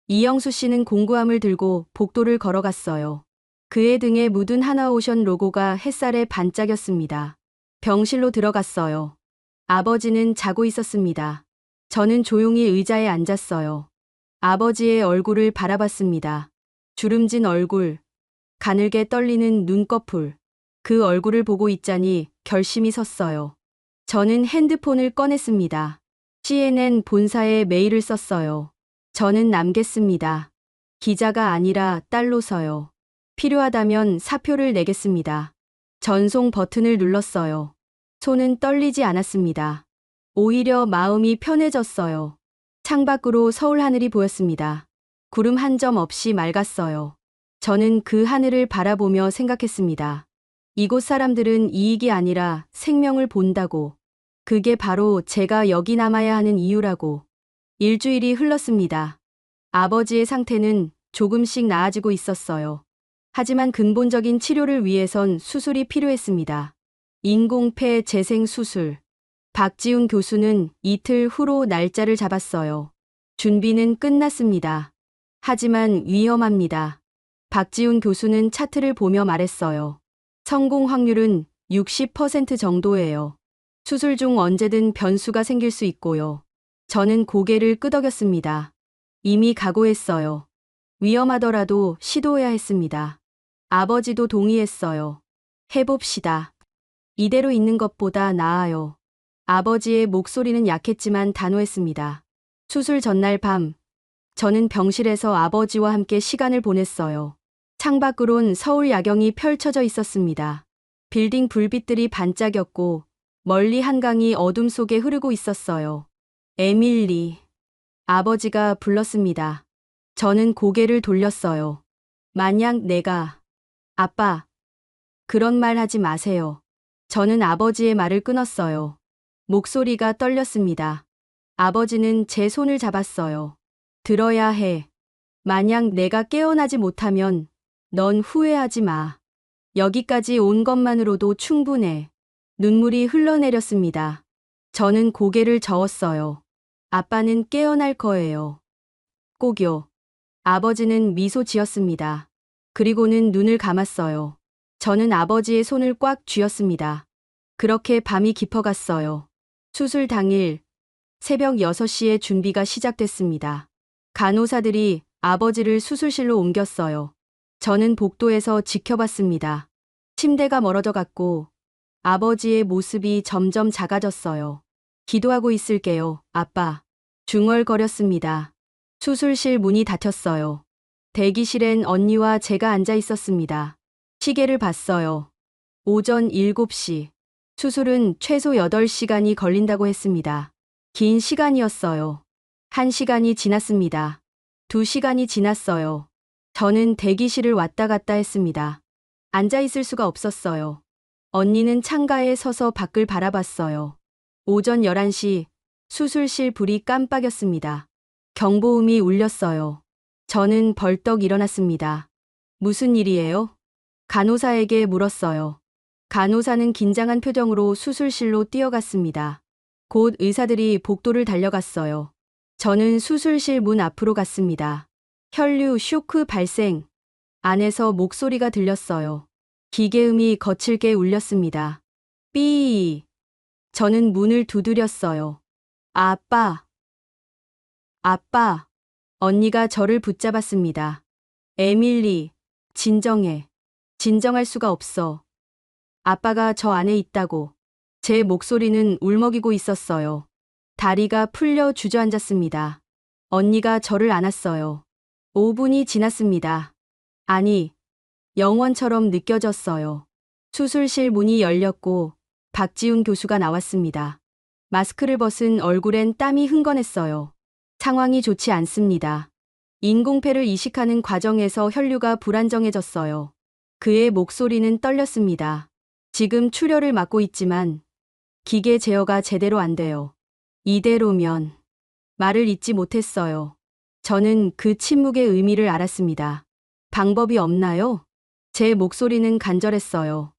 이영수 씨는 공구함을 들고 복도를 걸어갔어요. 그의 등에 묻은 하나오션 로고가 햇살에 반짝였습니다. 병실로 들어갔어요. 아버지는 자고 있었습니다. 저는 조용히 의자에 앉았어요. 아버지의 얼굴을 바라봤습니다. 주름진 얼굴, 가늘게 떨리는 눈꺼풀. 그 얼굴을 보고 있자니 결심이 섰어요. 저는 핸드폰을 꺼냈습니다. CNN 본사에 메일을 썼어요. 저는 남겠습니다. 기자가 아니라 딸로서요. 필요하다면 사표를 내겠습니다. 전송 버튼을 눌렀어요. 손은 떨리지 않았습니다. 오히려 마음이 편해졌어요. 창밖으로 서울 하늘이 보였습니다. 구름 한 점 없이 맑았어요. 저는 그 하늘을 바라보며 생각했습니다. 이곳 사람들은 이익이 아니라 생명을 본다고. 그게 바로 제가 여기 남아야 하는 이유라고. 일주일이 흘렀습니다. 아버지의 상태는 조금씩 나아지고 있었어요. 하지만 근본적인 치료를 위해선 수술이 필요했습니다. 인공폐 재생 수술. 박지훈 교수는 이틀 후로 날짜를 잡았어요. 준비는 끝났습니다. 하지만 위험합니다. 박지훈 교수는 차트를 보며 말했어요. 성공 확률은 60% 정도예요. 수술 중 언제든 변수가 생길 수 있고요. 저는 고개를 끄덕였습니다. 이미 각오했어요. 위험하더라도 시도해야 했습니다. 아버지도 동의했어요. 해봅시다. 이대로 있는 것보다 나아요. 아버지의 목소리는 약했지만 단호했습니다. 수술 전날 밤, 저는 병실에서 아버지와 함께 시간을 보냈어요. 창밖으론 서울 야경이 펼쳐져 있었습니다. 빌딩 불빛들이 반짝였고 멀리 한강이 어둠 속에 흐르고 있었어요. 에밀리. 아버지가 불렀습니다. 저는 고개를 돌렸어요. 만약 내가 아빠, 그런 말 하지 마세요. 저는 아버지의 말을 끊었어요. 목소리가 떨렸습니다. 아버지는 제 손을 잡았어요. 들어야 해. 만약 내가 깨어나지 못하면 넌 후회하지 마. 여기까지 온 것만으로도 충분해. 눈물이 흘러내렸습니다. 저는 고개를 저었어요. 아빠는 깨어날 거예요. 꼭요. 아버지는 미소 지었습니다. 그리고는 눈을 감았어요. 저는 아버지의 손을 꽉 쥐었습니다. 그렇게 밤이 깊어갔어요. 수술 당일 새벽 6시에 준비가 시작됐습니다. 간호사들이 아버지를 수술실로 옮겼어요. 저는 복도에서 지켜봤습니다. 침대가 멀어져 갔고 아버지의 모습이 점점 작아졌어요. 기도하고 있을게요, 아빠. 중얼거렸습니다. 수술실 문이 닫혔어요. 대기실엔 언니와 제가 앉아 있었습니다. 시계를 봤어요. 오전 7시. 수술은 최소 8시간이 걸린다고 했습니다. 긴 시간이었어요. 1시간이 지났습니다. 2시간이 지났어요. 저는 대기실을 왔다 갔다 했습니다. 앉아 있을 수가 없었어요. 언니는 창가에 서서 밖을 바라봤어요. 오전 11시 수술실 불이 깜빡였습니다. 경보음이 울렸어요. 저는 벌떡 일어났습니다. 무슨 일이에요? 간호사에게 물었어요. 간호사는 긴장한 표정으로 수술실로 뛰어갔습니다. 곧 의사들이 복도를 달려갔어요. 저는 수술실 문 앞으로 갔습니다. 혈류 쇼크 발생. 안에서 목소리가 들렸어요. 기계음이 거칠게 울렸습니다. 삐. 저는 문을 두드렸어요. 아빠. 아빠. 언니가 저를 붙잡았습니다. 에밀리, 진정해. 진정할 수가 없어. 아빠가 저 안에 있다고. 제 목소리는 울먹이고 있었어요. 다리가 풀려 주저앉았습니다. 언니가 저를 안았어요. 5분이 지났습니다. 아니, 영원처럼 느껴졌어요. 수술실 문이 열렸고 박지훈 교수가 나왔습니다. 마스크를 벗은 얼굴엔 땀이 흥건했어요. 상황이 좋지 않습니다. 인공폐를 이식하는 과정에서 혈류가 불안정해졌어요. 그의 목소리는 떨렸습니다. 지금 출혈을 막고 있지만 기계 제어가 제대로 안 돼요. 이대로면. 말을 잇지 못했어요. 저는 그 침묵의 의미를 알았습니다. 방법이 없나요? 제 목소리는 간절했어요.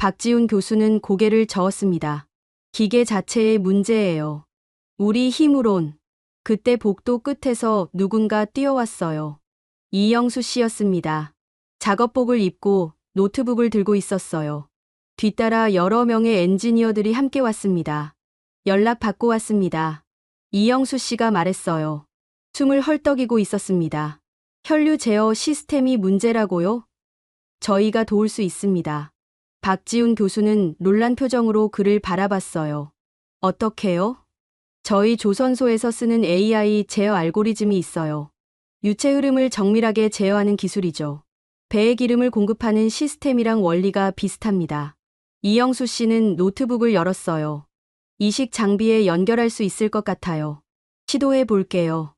박지훈 교수는 고개를 저었습니다. 기계 자체의 문제예요. 우리 힘으론. 그때 복도 끝에서 누군가 뛰어왔어요. 이영수 씨였습니다. 작업복을 입고 노트북을 들고 있었어요. 뒤따라 여러 명의 엔지니어들이 함께 왔습니다. 연락 받고 왔습니다. 이영수 씨가 말했어요. 숨을 헐떡이고 있었습니다. 혈류 제어 시스템이 문제라고요? 저희가 도울 수 있습니다. 박지훈 교수는 놀란 표정으로 그를 바라봤어요. 어떻게요? 저희 조선소에서 쓰는 AI 제어 알고리즘이 있어요. 유체 흐름을 정밀하게 제어하는 기술이죠. 배의 기름을 공급하는 시스템이랑 원리가 비슷합니다. 이영수 씨는 노트북을 열었어요. 이식 장비에 연결할 수 있을 것 같아요. 시도해 볼게요.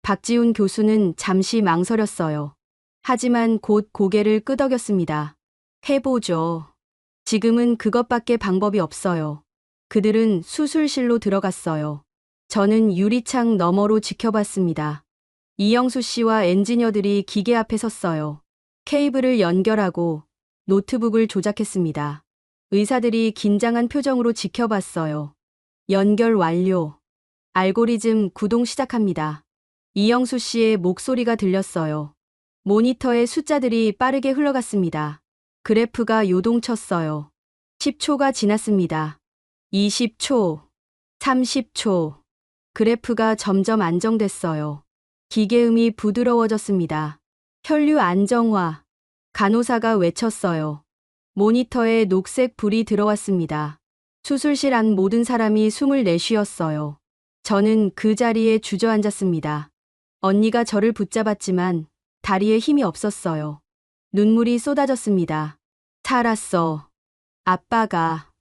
박지훈 교수는 잠시 망설였어요. 하지만 곧 고개를 끄덕였습니다. 해보죠. 지금은 그것밖에 방법이 없어요. 그들은 수술실로 들어갔어요. 저는 유리창 너머로 지켜봤습니다. 이영수 씨와 엔지니어들이 기계 앞에 섰어요. 케이블을 연결하고 노트북을 조작했습니다. 의사들이 긴장한 표정으로 지켜봤어요. 연결 완료. 알고리즘 구동 시작합니다. 이영수 씨의 목소리가 들렸어요. 모니터의 숫자들이 빠르게 흘러갔습니다. 그래프가 요동쳤어요. 10초가 지났습니다. 20초, 30초. 그래프가 점점 안정됐어요. 기계음이 부드러워졌습니다. 혈류 안정화. 간호사가 외쳤어요. 모니터에 녹색 불이 들어왔습니다. 수술실 안 모든 사람이 숨을 내쉬었어요. 저는 그 자리에 주저앉았습니다. 언니가 저를 붙잡았지만 다리에 힘이 없었어요. 눈물이 쏟아졌습니다. 살았어. 아빠가.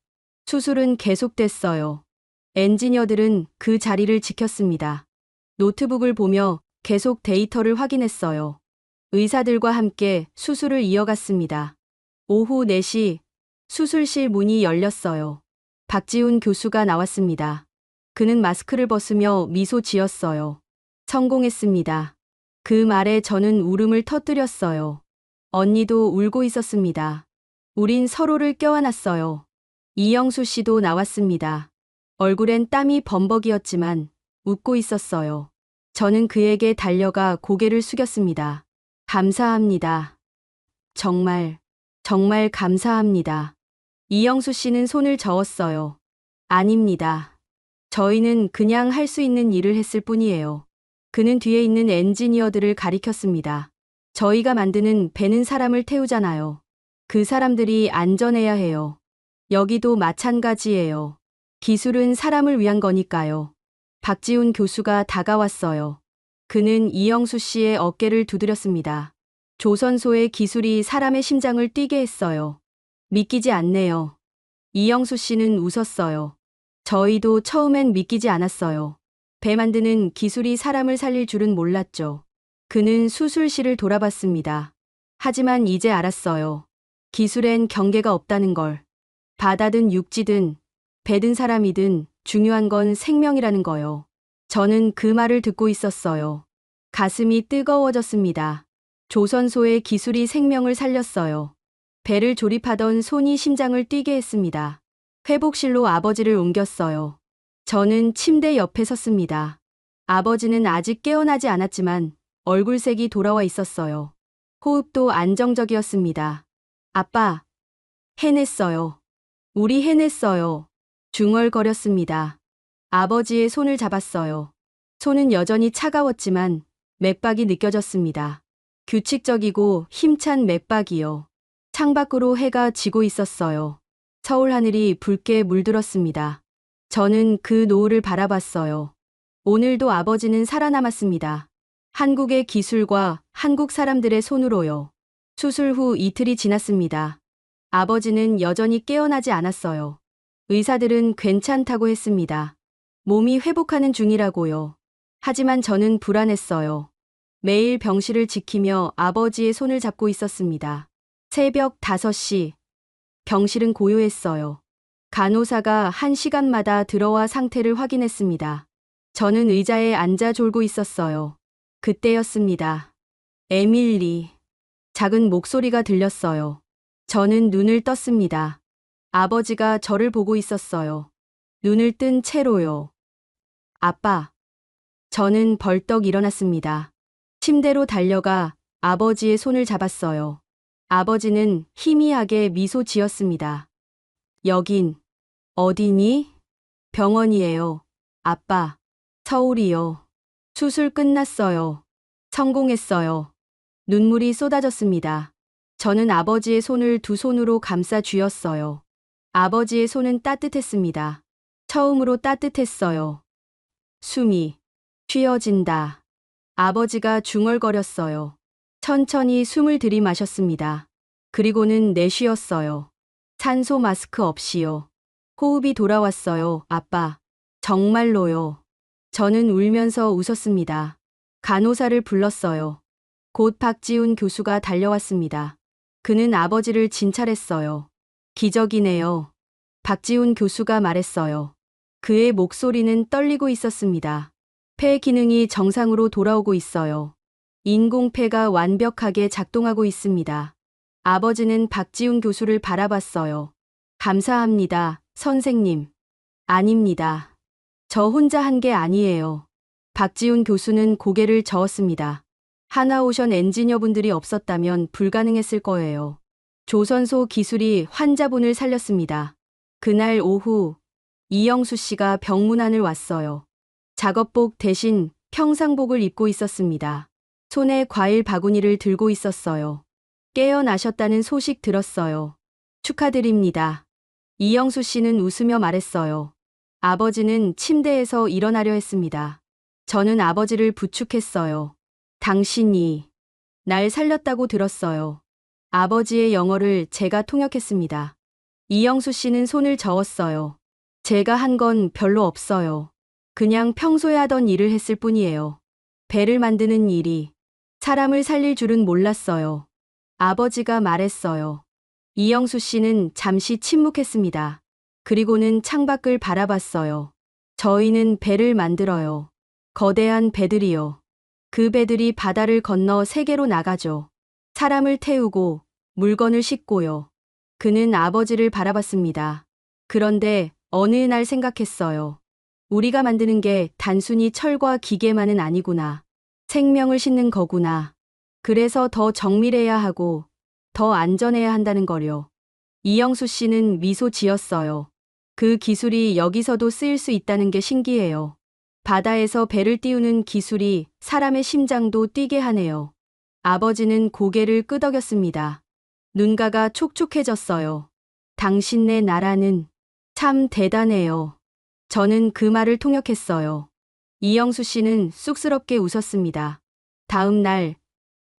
수술은 계속됐어요. 엔지니어들은 그 자리를 지켰습니다. 노트북을 보며 계속 데이터를 확인했어요. 의사들과 함께 수술을 이어갔습니다. 오후 4시 수술실 문이 열렸어요. 박지훈 교수가 나왔습니다. 그는 마스크를 벗으며 미소 지었어요. 성공했습니다. 그 말에 저는 울음을 터뜨렸어요. 언니도 울고 있었습니다. 우린 서로를 껴안았어요. 이영수 씨도 나왔습니다. 얼굴엔 땀이 범벅이었지만 웃고 있었어요. 저는 그에게 달려가 고개를 숙였습니다. 감사합니다. 정말 감사합니다. 이영수 씨는 손을 저었어요. 아닙니다. 저희는 그냥 할 수 있는 일을 했을 뿐이에요. 그는 뒤에 있는 엔지니어들을 가리켰습니다. 저희가 만드는 배는 사람을 태우잖아요. 그 사람들이 안전해야 해요. 여기도 마찬가지예요. 기술은 사람을 위한 거니까요. 박지훈 교수가 다가왔어요. 그는 이영수 씨의 어깨를 두드렸습니다. 조선소의 기술이 사람의 심장을 뛰게 했어요. 믿기지 않네요. 이영수 씨는 웃었어요. 저희도 처음엔 믿기지 않았어요. 배 만드는 기술이 사람을 살릴 줄은 몰랐죠. 그는 수술실을 돌아봤습니다. 하지만 이제 알았어요. 기술엔 경계가 없다는 걸. 바다든 육지든 배든 사람이든 중요한 건 생명이라는 거요. 저는 그 말을 듣고 있었어요. 가슴이 뜨거워졌습니다. 조선소의 기술이 생명을 살렸어요. 배를 조립하던 손이 심장을 뛰게 했습니다. 회복실로 아버지를 옮겼어요. 저는 침대 옆에 섰습니다. 아버지는 아직 깨어나지 않았지만 얼굴색이 돌아와 있었어요. 호흡도 안정적이었습니다. 아빠, 해냈어요. 우리 해냈어요. 중얼거렸습니다. 아버지의 손을 잡았어요. 손은 여전히 차가웠지만 맥박이 느껴졌습니다. 규칙적이고 힘찬 맥박이요. 창밖으로 해가 지고 있었어요. 서울 하늘이 붉게 물들었습니다. 저는 그 노을을 바라봤어요. 오늘도 아버지는 살아남았습니다. 한국의 기술과 한국 사람들의 손으로요. 수술 후 이틀이 지났습니다. 아버지는 여전히 깨어나지 않았어요. 의사들은 괜찮다고 했습니다. 몸이 회복하는 중이라고요. 하지만 저는 불안했어요. 매일 병실을 지키며 아버지의 손을 잡고 있었습니다. 새벽 5시. 병실은 고요했어요. 간호사가 1시간마다 들어와 상태를 확인했습니다. 저는 의자에 앉아 졸고 있었어요. 그때였습니다. 에밀리. 작은 목소리가 들렸어요. 저는 눈을 떴습니다. 아버지가 저를 보고 있었어요. 눈을 뜬 채로요. 아빠. 저는 벌떡 일어났습니다. 침대로 달려가 아버지의 손을 잡았어요. 아버지는 희미하게 미소 지었습니다. 여긴 어디니? 병원이에요. 아빠. 서울이요. 수술 끝났어요. 성공했어요. 눈물이 쏟아졌습니다. 저는 아버지의 손을 두 손으로 감싸 쥐었어요. 아버지의 손은 따뜻했습니다. 처음으로 따뜻했어요. 숨이 쉬어진다. 아버지가 중얼거렸어요. 천천히 숨을 들이마셨습니다. 그리고는 내쉬었어요. 산소 마스크 없이요. 호흡이 돌아왔어요. 아빠. 정말로요. 저는 울면서 웃었습니다. 간호사를 불렀어요. 곧 박지훈 교수가 달려왔습니다. 그는 아버지를 진찰했어요. 기적이네요. 박지훈 교수가 말했어요. 그의 목소리는 떨리고 있었습니다. 폐 기능이 정상으로 돌아오고 있어요. 인공폐가 완벽하게 작동하고 있습니다. 아버지는 박지훈 교수를 바라봤어요. 감사합니다, 선생님. 아닙니다. 저 혼자 한 게 아니에요. 박지훈 교수는 고개를 저었습니다. 하나오션 엔지니어분들이 없었다면 불가능했을 거예요. 조선소 기술이 환자분을 살렸습니다. 그날 오후 이영수 씨가 병문안을 왔어요. 작업복 대신 평상복을 입고 있었습니다. 손에 과일 바구니를 들고 있었어요. 깨어나셨다는 소식 들었어요. 축하드립니다. 이영수 씨는 웃으며 말했어요. 아버지는 침대에서 일어나려 했습니다. 저는 아버지를 부축했어요. 당신이 날 살렸다고 들었어요. 아버지의 영어를 제가 통역했습니다. 이영수 씨는 손을 저었어요. 제가 한 건 별로 없어요. 그냥 평소에 하던 일을 했을 뿐이에요. 배를 만드는 일이 사람을 살릴 줄은 몰랐어요. 아버지가 말했어요. 이영수 씨는 잠시 침묵했습니다. 그리고는 창밖을 바라봤어요. 저희는 배를 만들어요. 거대한 배들이요. 그 배들이 바다를 건너 세계로 나가죠. 사람을 태우고 물건을 싣고요. 그는 아버지를 바라봤습니다. 그런데 어느 날 생각했어요. 우리가 만드는 게 단순히 철과 기계만은 아니구나. 생명을 싣는 거구나. 그래서 더 정밀해야 하고 더 안전해야 한다는 거요. 이영수 씨는 미소 지었어요. 그 기술이 여기서도 쓰일 수 있다는 게 신기해요. 바다에서 배를 띄우는 기술이 사람의 심장도 뛰게 하네요. 아버지는 고개를 끄덕였습니다. 눈가가 촉촉해졌어요. 당신네 나라는 참 대단해요. 저는 그 말을 통역했어요. 이영수 씨는 쑥스럽게 웃었습니다. 다음 날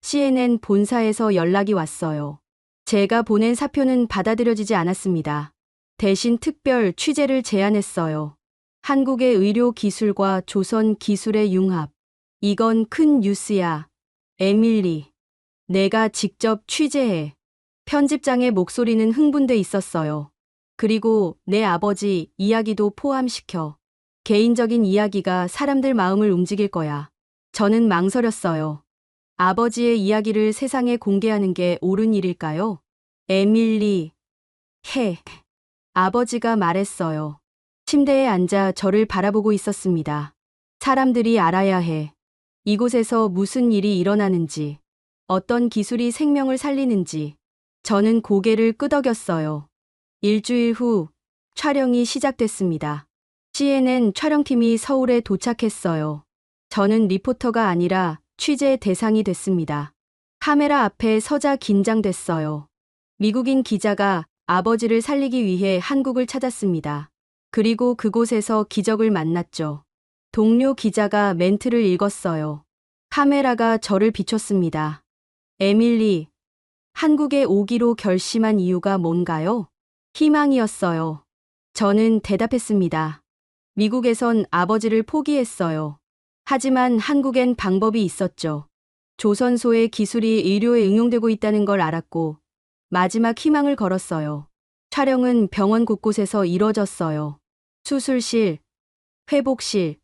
CNN 본사에서 연락이 왔어요. 제가 보낸 사표는 받아들여지지 않았습니다. 대신 특별 취재를 제안했어요. 한국의 의료 기술과 조선 기술의 융합. 이건 큰 뉴스야. 에밀리. 내가 직접 취재해. 편집장의 목소리는 흥분돼 있었어요. 그리고 내 아버지 이야기도 포함시켜. 개인적인 이야기가 사람들 마음을 움직일 거야. 저는 망설였어요. 아버지의 이야기를 세상에 공개하는 게 옳은 일일까요? 에밀리. 해. 아버지가 말했어요. 침대에 앉아 저를 바라보고 있었습니다. 사람들이 알아야 해. 이곳에서 무슨 일이 일어나는지, 어떤 기술이 생명을 살리는지. 저는 고개를 끄덕였어요. 일주일 후 촬영이 시작됐습니다. CNN 촬영팀이 서울에 도착했어요. 저는 리포터가 아니라 취재 대상이 됐습니다. 카메라 앞에 서자 긴장됐어요. 미국인 기자가 아버지를 살리기 위해 한국을 찾았습니다. 그리고 그곳에서 기적을 만났죠. 동료 기자가 멘트를 읽었어요. 카메라가 저를 비췄습니다. 에밀리, 한국에 오기로 결심한 이유가 뭔가요? 희망이었어요. 저는 대답했습니다. 미국에선 아버지를 포기했어요. 하지만 한국엔 방법이 있었죠. 조선소의 기술이 의료에 응용되고 있다는 걸 알았고 마지막 희망을 걸었어요. 촬영은 병원 곳곳에서 이뤄졌어요. 수술실, 회복실,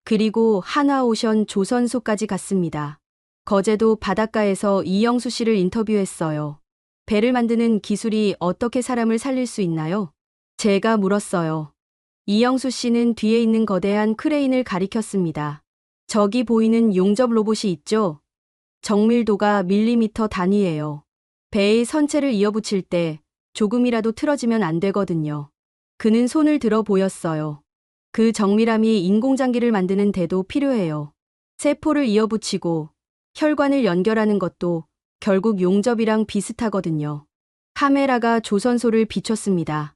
그리고 하나오션 조선소까지 갔습니다. 거제도 바닷가에서 이영수 씨를 인터뷰했어요. 배를 만드는 기술이 어떻게 사람을 살릴 수 있나요? 제가 물었어요. 이영수 씨는 뒤에 있는 거대한 크레인을 가리켰습니다. 저기 보이는 용접 로봇이 있죠? 정밀도가 밀리미터 단위예요. 배의 선체를 이어붙일 때 조금이라도 틀어지면 안 되거든요. 그는 손을 들어 보였어요. 그 정밀함이 인공장기를 만드는 데도 필요해요. 세포를 이어붙이고 혈관을 연결하는 것도 결국 용접이랑 비슷하거든요. 카메라가 조선소를 비췄습니다.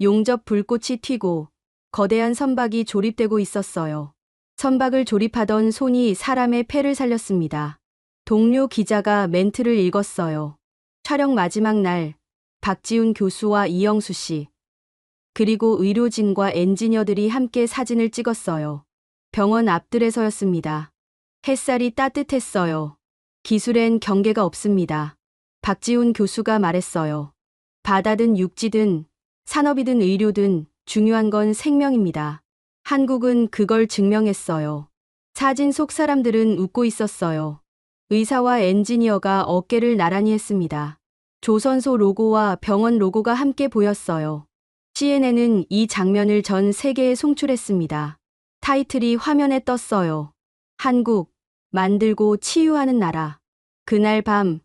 용접 불꽃이 튀고 거대한 선박이 조립되고 있었어요. 선박을 조립하던 손이 사람의 폐를 살렸습니다. 동료 기자가 멘트를 읽었어요. 촬영 마지막 날, 박지훈 교수와 이영수 씨, 그리고 의료진과 엔지니어들이 함께 사진을 찍었어요. 병원 앞뜰에서였습니다. 햇살이 따뜻했어요. 기술엔 경계가 없습니다. 박지훈 교수가 말했어요. 바다든 육지든 산업이든 의료든 중요한 건 생명입니다. 한국은 그걸 증명했어요. 사진 속 사람들은 웃고 있었어요. 의사와 엔지니어가 어깨를 나란히 했습니다. 조선소 로고와 병원 로고가 함께 보였어요. CNN은 이 장면을 전 세계에 송출했습니다. 타이틀이 화면에 떴어요. 한국, 만들고 치유하는 나라. 그날 밤,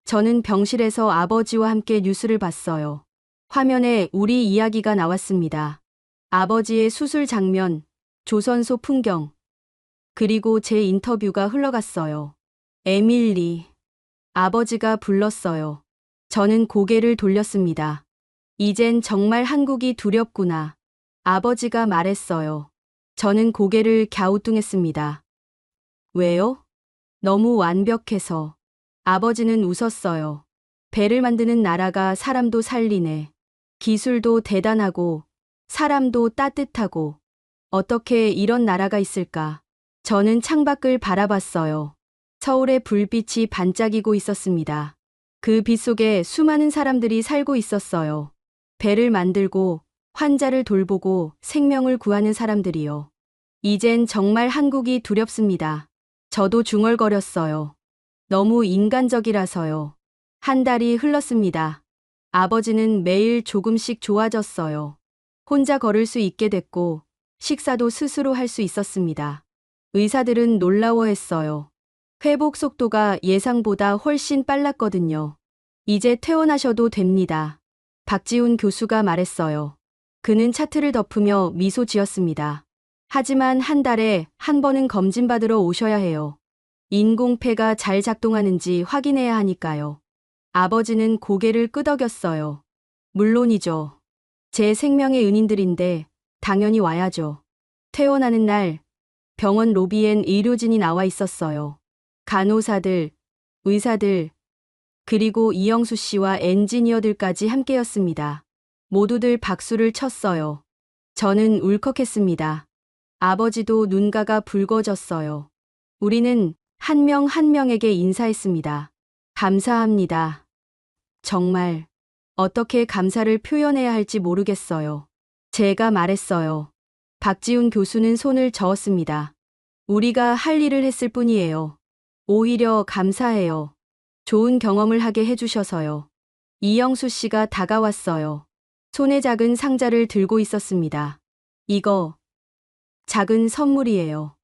저는 병실에서 아버지와 함께 뉴스를 봤어요. 화면에 우리 이야기가 나왔습니다. 아버지의 수술 장면, 조선소 풍경, 그리고 제 인터뷰가 흘러갔어요. 에밀리, 아버지가 불렀어요. 저는 고개를 돌렸습니다. 이젠 정말 한국이 두렵구나. 아버지가 말했어요. 저는 고개를 갸우뚱했습니다. 왜요? 너무 완벽해서. 아버지는 웃었어요. 배를 만드는 나라가 사람도 살리네. 기술도 대단하고 사람도 따뜻하고 어떻게 이런 나라가 있을까? 저는 창밖을 바라봤어요. 서울의 불빛이 반짝이고 있었습니다. 그 빛 속에 수많은 사람들이 살고 있었어요. 배를 만들고 환자를 돌보고 생명을 구하는 사람들이요. 이젠 정말 한국이 두렵습니다. 저도 중얼거렸어요. 너무 인간적이라서요. 한 달이 흘렀습니다. 아버지는 매일 조금씩 좋아졌어요. 혼자 걸을 수 있게 됐고 식사도 스스로 할 수 있었습니다. 의사들은 놀라워했어요. 회복 속도가 예상보다 훨씬 빨랐거든요. 이제 퇴원하셔도 됩니다. 박지훈 교수가 말했어요. 그는 차트를 덮으며 미소 지었습니다. 하지만 한 달에 한 번은 검진받으러 오셔야 해요. 인공폐가 잘 작동하는지 확인해야 하니까요. 아버지는 고개를 끄덕였어요. 물론이죠. 제 생명의 은인들인데 당연히 와야죠. 퇴원하는 날 병원 로비엔 의료진이 나와 있었어요. 간호사들, 의사들, 그리고 이영수 씨와 엔지니어들까지 함께였습니다. 모두들 박수를 쳤어요. 저는 울컥했습니다. 아버지도 눈가가 붉어졌어요. 우리는 한 명 한 명에게 인사했습니다. 감사합니다. 정말 어떻게 감사를 표현해야 할지 모르겠어요. 제가 말했어요. 박지훈 교수는 손을 저었습니다. 우리가 할 일을 했을 뿐이에요. 오히려 감사해요. 좋은 경험을 하게 해주셔서요. 이영수 씨가 다가왔어요. 손에 작은 상자를 들고 있었습니다. 이거 작은 선물이에요.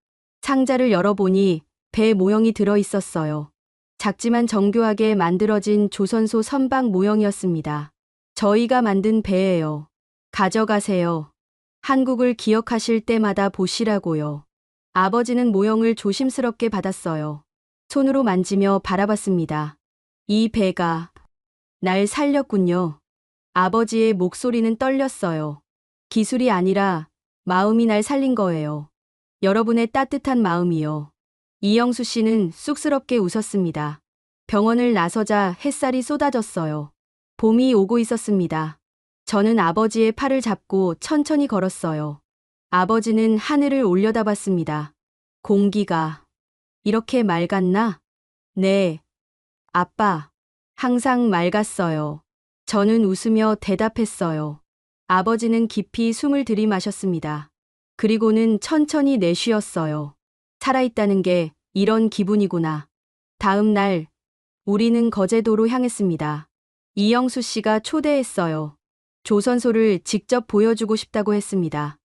상자를 열어보니 배 모형이 들어 있었어요. 작지만 정교하게 만들어진 조선소 선박 모형이었습니다. 저희가 만든 배예요. 가져가세요. 한국을 기억하실 때마다 보시라고요. 아버지는 모형을 조심스럽게 받았어요. 손으로 만지며 바라봤습니다. 이 배가 날 살렸군요. 아버지의 목소리는 떨렸어요. 기술이 아니라 마음이 날 살린 거예요. 여러분의 따뜻한 마음이요. 이영수 씨는 쑥스럽게 웃었습니다. 병원을 나서자 햇살이 쏟아졌어요. 봄이 오고 있었습니다. 저는 아버지의 팔을 잡고 천천히 걸었어요. 아버지는 하늘을 올려다봤습니다. 공기가 이렇게 맑았나? 네, 아빠. 항상 맑았어요. 저는 웃으며 대답했어요. 아버지는 깊이 숨을 들이마셨습니다. 그리고는 천천히 내쉬었어요. 살아있다는 게 이런 기분이구나. 다음 날, 우리는 거제도로 향했습니다. 이영수 씨가 초대했어요. 조선소를 직접 보여주고 싶다고 했습니다.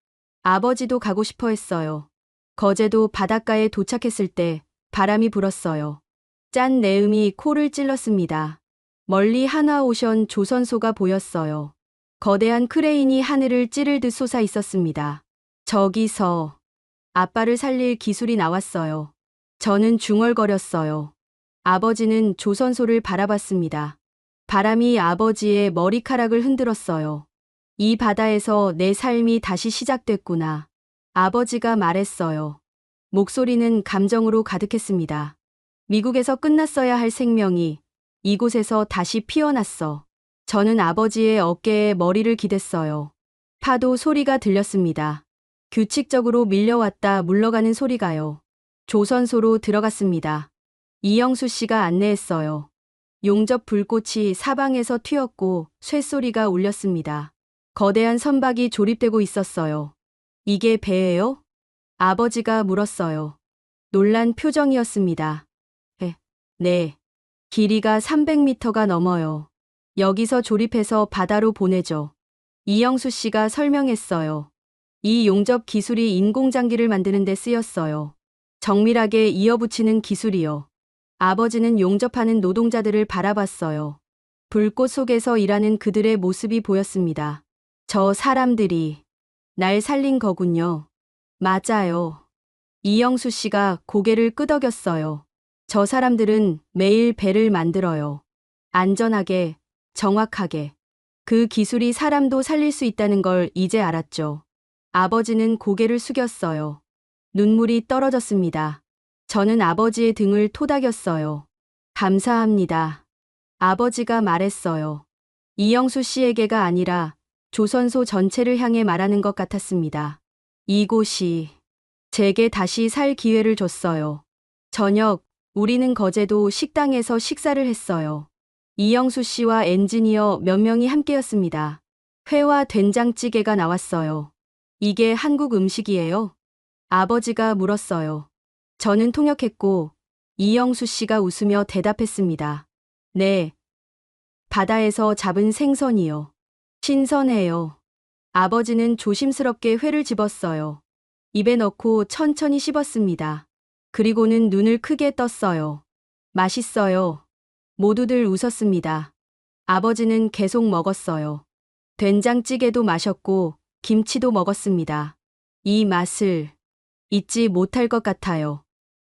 아버지도 가고 싶어 했어요. 거제도 바닷가에 도착했을 때 바람이 불었어요. 짠 내음이 코를 찔렀습니다. 멀리 하나오션 조선소가 보였어요. 거대한 크레인이 하늘을 찌를 듯 솟아 있었습니다. 저기서 아빠를 살릴 기술이 나왔어요. 저는 중얼거렸어요. 아버지는 조선소를 바라봤습니다. 바람이 아버지의 머리카락을 흔들었어요. 이 바다에서 내 삶이 다시 시작됐구나. 아버지가 말했어요. 목소리는 감정으로 가득했습니다. 미국에서 끝났어야 할 생명이 이곳에서 다시 피어났어. 저는 아버지의 어깨에 머리를 기댔어요. 파도 소리가 들렸습니다. 규칙적으로 밀려왔다 물러가는 소리가요. 조선소로 들어갔습니다. 이영수 씨가 안내했어요. 용접 불꽃이 사방에서 튀었고 쇳소리가 울렸습니다. 거대한 선박이 조립되고 있었어요. 이게 배예요? 아버지가 물었어요. 놀란 표정이었습니다. 네. 길이가 300m가 넘어요. 여기서 조립해서 바다로 보내죠. 이영수 씨가 설명했어요. 이 용접 기술이 인공장기를 만드는 데 쓰였어요. 정밀하게 이어붙이는 기술이요. 아버지는 용접하는 노동자들을 바라봤어요. 불꽃 속에서 일하는 그들의 모습이 보였습니다. 저 사람들이 날 살린 거군요. 맞아요. 이영수 씨가 고개를 끄덕였어요. 저 사람들은 매일 배를 만들어요. 안전하게, 정확하게. 그 기술이 사람도 살릴 수 있다는 걸 이제 알았죠. 아버지는 고개를 숙였어요. 눈물이 떨어졌습니다. 저는 아버지의 등을 토닥였어요. 감사합니다. 아버지가 말했어요. 이영수 씨에게가 아니라 조선소 전체를 향해 말하는 것 같았습니다. 이곳이 제게 다시 살 기회를 줬어요. 저녁, 우리는 거제도 식당에서 식사를 했어요. 이영수 씨와 엔지니어 몇 명이 함께였습니다. 회와 된장찌개가 나왔어요. 이게 한국 음식이에요? 아버지가 물었어요. 저는 통역했고 이영수 씨가 웃으며 대답했습니다. 네. 바다에서 잡은 생선이요. 신선해요. 아버지는 조심스럽게 회를 집었어요. 입에 넣고 천천히 씹었습니다. 그리고는 눈을 크게 떴어요. 맛있어요. 모두들 웃었습니다. 아버지는 계속 먹었어요. 된장찌개도 마셨고 김치도 먹었습니다. 이 맛을 잊지 못할 것 같아요.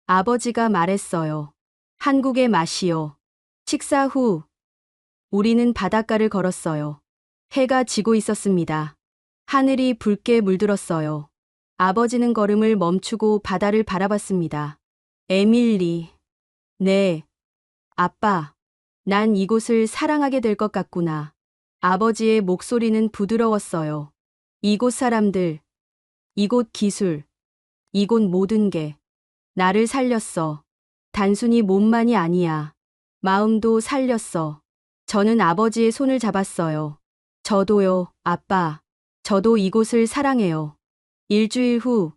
아버지가 말했어요. 한국의 맛이요. 식사 후 우리는 바닷가를 걸었어요. 해가 지고 있었습니다. 하늘이 붉게 물들었어요. 아버지는 걸음을 멈추고 바다를 바라봤습니다. 에밀리. 네. 아빠. 난 이곳을 사랑하게 될 것 같구나. 아버지의 목소리는 부드러웠어요. 이곳 사람들, 이곳 기술, 이곳 모든 게 나를 살렸어. 단순히 몸만이 아니야. 마음도 살렸어. 저는 아버지의 손을 잡았어요. 저도요, 아빠. 저도 이곳을 사랑해요. 일주일 후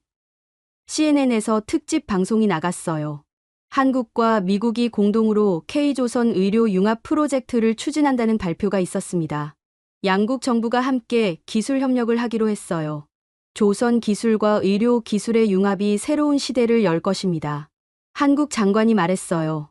CNN에서 특집 방송이 나갔어요. 한국과 미국이 공동으로 K조선 의료 융합 프로젝트를 추진한다는 발표가 있었습니다. 양국 정부가 함께 기술 협력을 하기로 했어요. 조선 기술과 의료 기술의 융합이 새로운 시대를 열 것입니다. 한국 장관이 말했어요.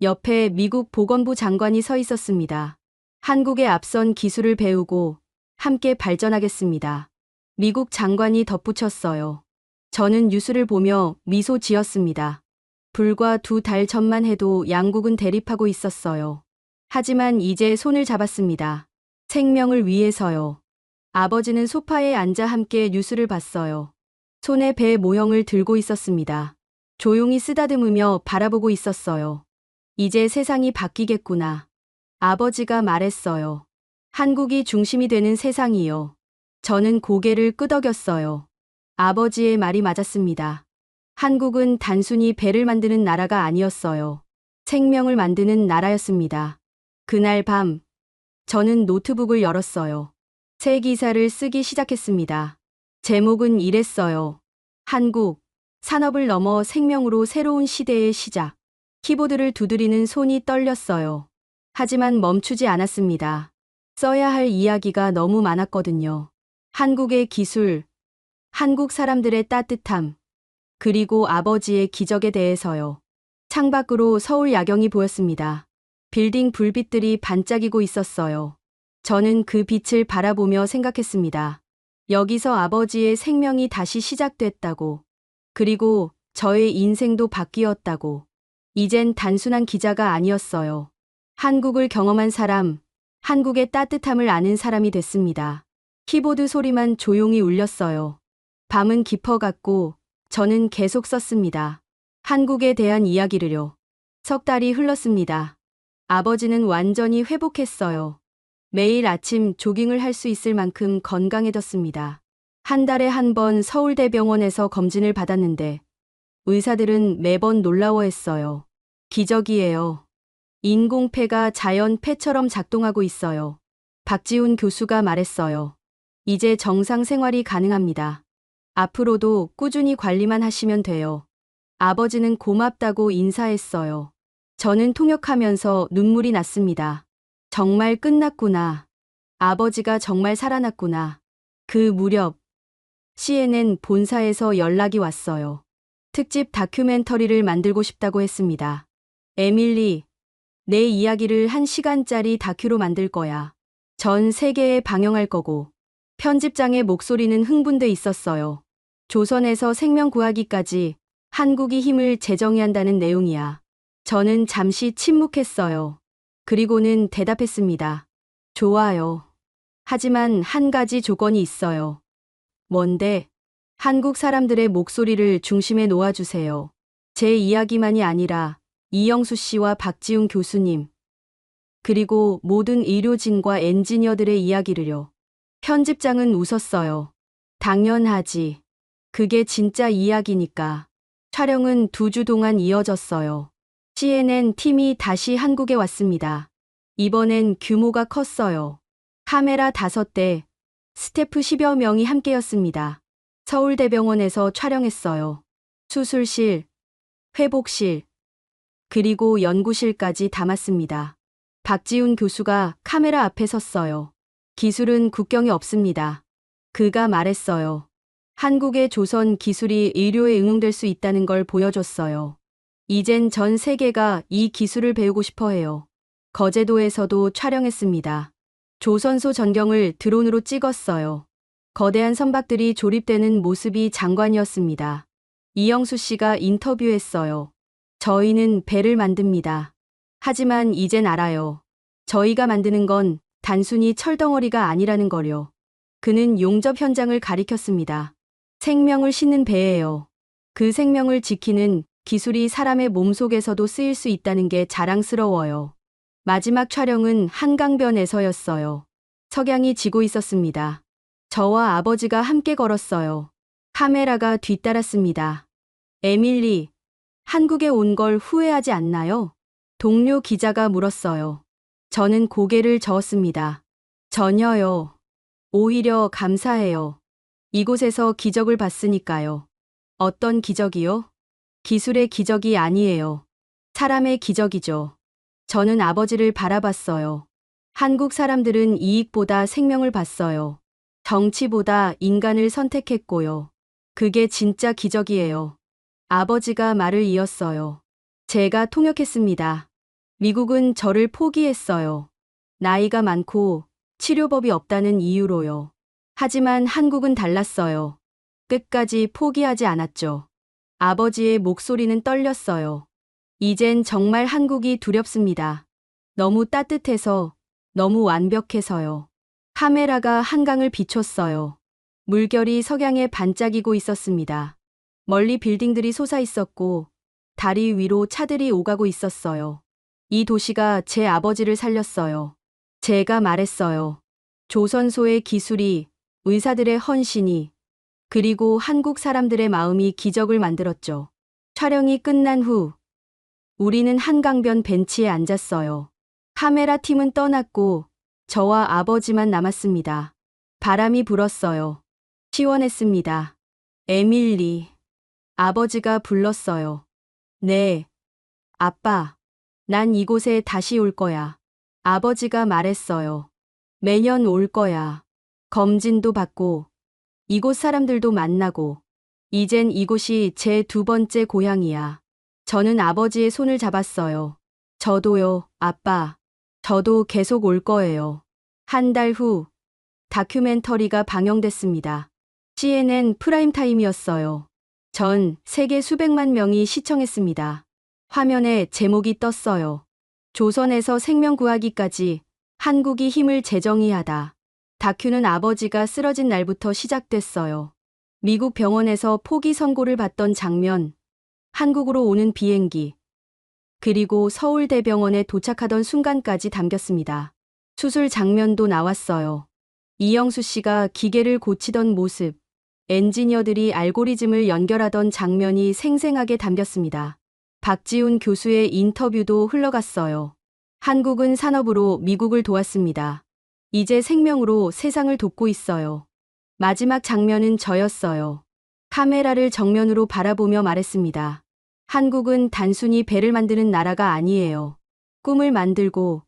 옆에 미국 보건부 장관이 서 있었습니다. 한국의 앞선 기술을 배우고 함께 발전하겠습니다. 미국 장관이 덧붙였어요. 저는 뉴스를 보며 미소 지었습니다. 불과 2달 전만 해도 양국은 대립하고 있었어요. 하지만 이제 손을 잡았습니다. 생명을 위해서요. 아버지는 소파에 앉아 함께 뉴스를 봤어요. 손에 배 모형을 들고 있었습니다. 조용히 쓰다듬으며 바라보고 있었어요. 이제 세상이 바뀌겠구나. 아버지가 말했어요. 한국이 중심이 되는 세상이요. 저는 고개를 끄덕였어요. 아버지의 말이 맞았습니다. 한국은 단순히 배를 만드는 나라가 아니었어요. 생명을 만드는 나라였습니다. 그날 밤, 저는 노트북을 열었어요. 새 기사를 쓰기 시작했습니다. 제목은 이랬어요. 한국, 산업을 넘어 생명으로 새로운 시대의 시작. 키보드를 두드리는 손이 떨렸어요. 하지만 멈추지 않았습니다. 써야 할 이야기가 너무 많았거든요. 한국의 기술, 한국 사람들의 따뜻함, 그리고 아버지의 기적에 대해서요. 창밖으로 서울 야경이 보였습니다. 빌딩 불빛들이 반짝이고 있었어요. 저는 그 빛을 바라보며 생각했습니다. 여기서 아버지의 생명이 다시 시작됐다고. 그리고 저의 인생도 바뀌었다고. 이젠 단순한 기자가 아니었어요. 한국을 경험한 사람, 한국의 따뜻함을 아는 사람이 됐습니다. 키보드 소리만 조용히 울렸어요. 밤은 깊어갔고 저는 계속 썼습니다. 한국에 대한 이야기를요. 석 달이 흘렀습니다. 아버지는 완전히 회복했어요. 매일 아침 조깅을 할 수 있을 만큼 건강해졌습니다. 한 달에 한 번 서울대병원에서 검진을 받았는데 의사들은 매번 놀라워했어요. 기적이에요. 인공폐가 자연폐처럼 작동하고 있어요. 박지훈 교수가 말했어요. 이제 정상 생활이 가능합니다. 앞으로도 꾸준히 관리만 하시면 돼요. 아버지는 고맙다고 인사했어요. 저는 통역하면서 눈물이 났습니다. 정말 끝났구나. 아버지가 정말 살아났구나. 그 무렵 CNN 본사에서 연락이 왔어요. 특집 다큐멘터리를 만들고 싶다고 했습니다. 에밀리, 내 이야기를 1시간짜리 다큐로 만들 거야. 전 세계에 방영할 거고. 편집장의 목소리는 흥분돼 있었어요. 조선에서 생명 구하기까지 한국이 힘을 재정의한다는 내용이야. 저는 잠시 침묵했어요. 그리고는 대답했습니다. 좋아요. 하지만 한 가지 조건이 있어요. 뭔데? 한국 사람들의 목소리를 중심에 놓아주세요. 제 이야기만이 아니라 이영수 씨와 박지훈 교수님, 그리고 모든 의료진과 엔지니어들의 이야기를요. 편집장은 웃었어요. 당연하지. 그게 진짜 이야기니까. 촬영은 2주 동안 이어졌어요. CNN 팀이 다시 한국에 왔습니다. 이번엔 규모가 컸어요. 카메라 5대, 스태프 10여 명이 함께였습니다. 서울대병원에서 촬영했어요. 수술실, 회복실, 그리고 연구실까지 담았습니다. 박지훈 교수가 카메라 앞에 섰어요. 기술은 국경이 없습니다. 그가 말했어요. 한국의 조선 기술이 의료에 응용될 수 있다는 걸 보여줬어요. 이젠 전 세계가 이 기술을 배우고 싶어 해요. 거제도에서도 촬영했습니다. 조선소 전경을 드론으로 찍었어요. 거대한 선박들이 조립되는 모습이 장관이었습니다. 이영수 씨가 인터뷰했어요. 저희는 배를 만듭니다. 하지만 이젠 알아요. 저희가 만드는 건 단순히 철덩어리가 아니라는 거요. 그는 용접 현장을 가리켰습니다. 생명을 싣는 배예요. 그 생명을 지키는 기술이 사람의 몸속에서도 쓰일 수 있다는 게 자랑스러워요. 마지막 촬영은 한강변에서였어요. 석양이 지고 있었습니다. 저와 아버지가 함께 걸었어요. 카메라가 뒤따랐습니다. 에밀리, 한국에 온 걸 후회하지 않나요? 동료 기자가 물었어요. 저는 고개를 저었습니다. 전혀요. 오히려 감사해요. 이곳에서 기적을 봤으니까요. 어떤 기적이요? 기술의 기적이 아니에요. 사람의 기적이죠. 저는 아버지를 바라봤어요. 한국 사람들은 이익보다 생명을 봤어요. 정치보다 인간을 선택했고요. 그게 진짜 기적이에요. 아버지가 말을 이었어요. 제가 통역했습니다. 미국은 저를 포기했어요. 나이가 많고 치료법이 없다는 이유로요. 하지만 한국은 달랐어요. 끝까지 포기하지 않았죠. 아버지의 목소리는 떨렸어요. 이젠 정말 한국이 두렵습니다. 너무 따뜻해서, 너무 완벽해서요. 카메라가 한강을 비췄어요. 물결이 석양에 반짝이고 있었습니다. 멀리 빌딩들이 솟아 있었고 다리 위로 차들이 오가고 있었어요. 이 도시가 제 아버지를 살렸어요. 제가 말했어요. 조선소의 기술이, 의사들의 헌신이, 그리고 한국 사람들의 마음이 기적을 만들었죠. 촬영이 끝난 후 우리는 한강변 벤치에 앉았어요. 카메라 팀은 떠났고 저와 아버지만 남았습니다. 바람이 불었어요. 시원했습니다. 에밀리. 아버지가 불렀어요. 네. 아빠. 난 이곳에 다시 올 거야. 아버지가 말했어요. 매년 올 거야. 검진도 받고, 이곳 사람들도 만나고, 이젠 이곳이 제 두 번째 고향이야. 저는 아버지의 손을 잡았어요. 저도요, 아빠. 저도 계속 올 거예요. 한 달 후, 다큐멘터리가 방영됐습니다. CNN 프라임타임이었어요. 전 세계 수백만 명이 시청했습니다. 화면에 제목이 떴어요. 조선에서 생명 구하기까지 한국이 힘을 재정의하다. 다큐는 아버지가 쓰러진 날부터 시작됐어요. 미국 병원에서 포기 선고를 받던 장면, 한국으로 오는 비행기, 그리고 서울대병원에 도착하던 순간까지 담겼습니다. 수술 장면도 나왔어요. 이영수 씨가 기계를 고치던 모습, 엔지니어들이 알고리즘을 연결하던 장면이 생생하게 담겼습니다. 박지훈 교수의 인터뷰도 흘러갔어요. 한국은 산업으로 미국을 도왔습니다. 이제 생명으로 세상을 돕고 있어요. 마지막 장면은 저였어요. 카메라를 정면으로 바라보며 말했습니다. 한국은 단순히 배를 만드는 나라가 아니에요. 꿈을 만들고,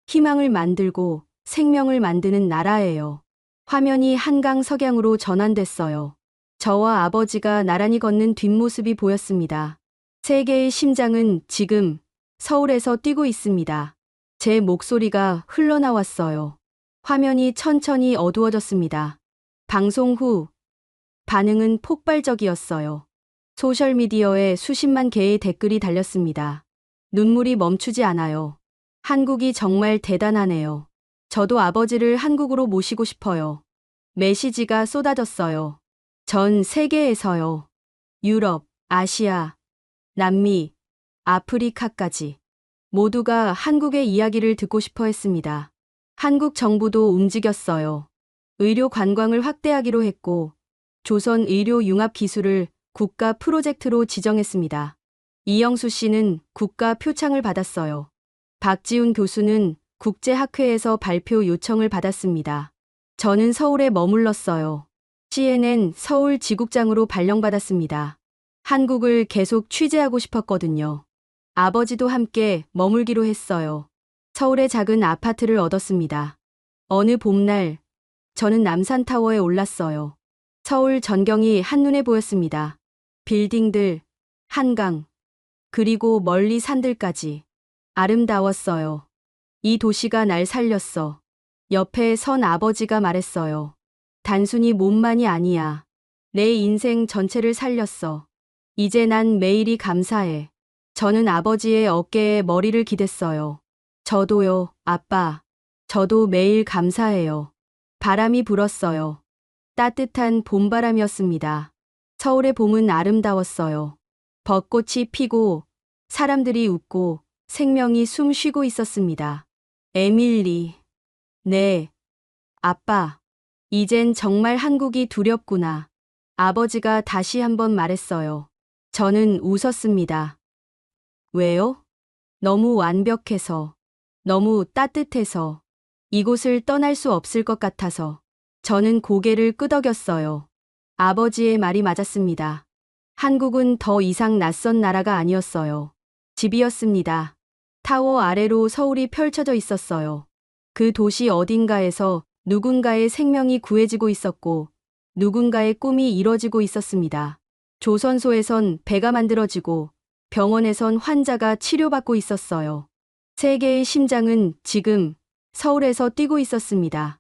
희망을 만들고, 생명을 만드는 나라예요. 화면이 한강 석양으로 전환됐어요. 저와 아버지가 나란히 걷는 뒷모습이 보였습니다. 세계의 심장은 지금 서울에서 뛰고 있습니다. 제 목소리가 흘러나왔어요. 화면이 천천히 어두워졌습니다. 방송 후 반응은 폭발적이었어요. 소셜미디어에 수십만 개의 댓글이 달렸습니다. 눈물이 멈추지 않아요. 한국이 정말 대단하네요. 저도 아버지를 한국으로 모시고 싶어요. 메시지가 쏟아졌어요. 전 세계에서요. 유럽, 아시아, 남미, 아프리카까지 모두가 한국의 이야기를 듣고 싶어 했습니다. 한국 정부도 움직였어요. 의료 관광을 확대하기로 했고, 조선 의료 융합 기술을 국가 프로젝트로 지정했습니다. 이영수 씨는 국가 표창을 받았어요. 박지훈 교수는 국제학회에서 발표 요청을 받았습니다. 저는 서울에 머물렀어요. CNN 서울 지국장으로 발령받았습니다. 한국을 계속 취재하고 싶었거든요. 아버지도 함께 머물기로 했어요. 서울의 작은 아파트를 얻었습니다. 어느 봄날, 저는 남산타워에 올랐어요. 서울 전경이 한눈에 보였습니다. 빌딩들, 한강, 그리고 멀리 산들까지. 아름다웠어요. 이 도시가 날 살렸어. 옆에 선 아버지가 말했어요. 단순히 몸만이 아니야. 내 인생 전체를 살렸어. 이제 난 매일이 감사해. 저는 아버지의 어깨에 머리를 기댔어요. 저도요, 아빠. 저도 매일 감사해요. 바람이 불었어요. 따뜻한 봄바람이었습니다. 서울의 봄은 아름다웠어요. 벚꽃이 피고, 사람들이 웃고, 생명이 숨 쉬고 있었습니다. 에밀리. 네. 아빠. 이젠 정말 한국이 두렵구나. 아버지가 다시 한번 말했어요. 저는 웃었습니다. 왜요? 너무 완벽해서, 너무 따뜻해서, 이곳을 떠날 수 없을 것 같아서. 저는 고개를 끄덕였어요. 아버지의 말이 맞았습니다. 한국은 더 이상 낯선 나라가 아니었어요. 집이었습니다. 타워 아래로 서울이 펼쳐져 있었어요. 그 도시 어딘가에서 누군가의 생명이 구해지고 있었고, 누군가의 꿈이 이뤄지고 있었습니다. 조선소에선 배가 만들어지고, 병원에선 환자가 치료받고 있었어요. 세계의 심장은 지금 서울에서 뛰고 있었습니다.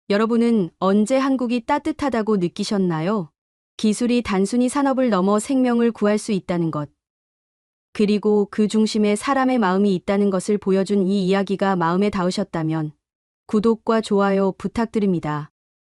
여러분은 언제 한국이 따뜻하다고 느끼셨나요? 기술이 단순히 산업을 넘어 생명을 구할 수 있다는 것. 그리고 그 중심에 사람의 마음이 있다는 것을 보여준 이 이야기가 마음에 닿으셨다면 구독과 좋아요 부탁드립니다.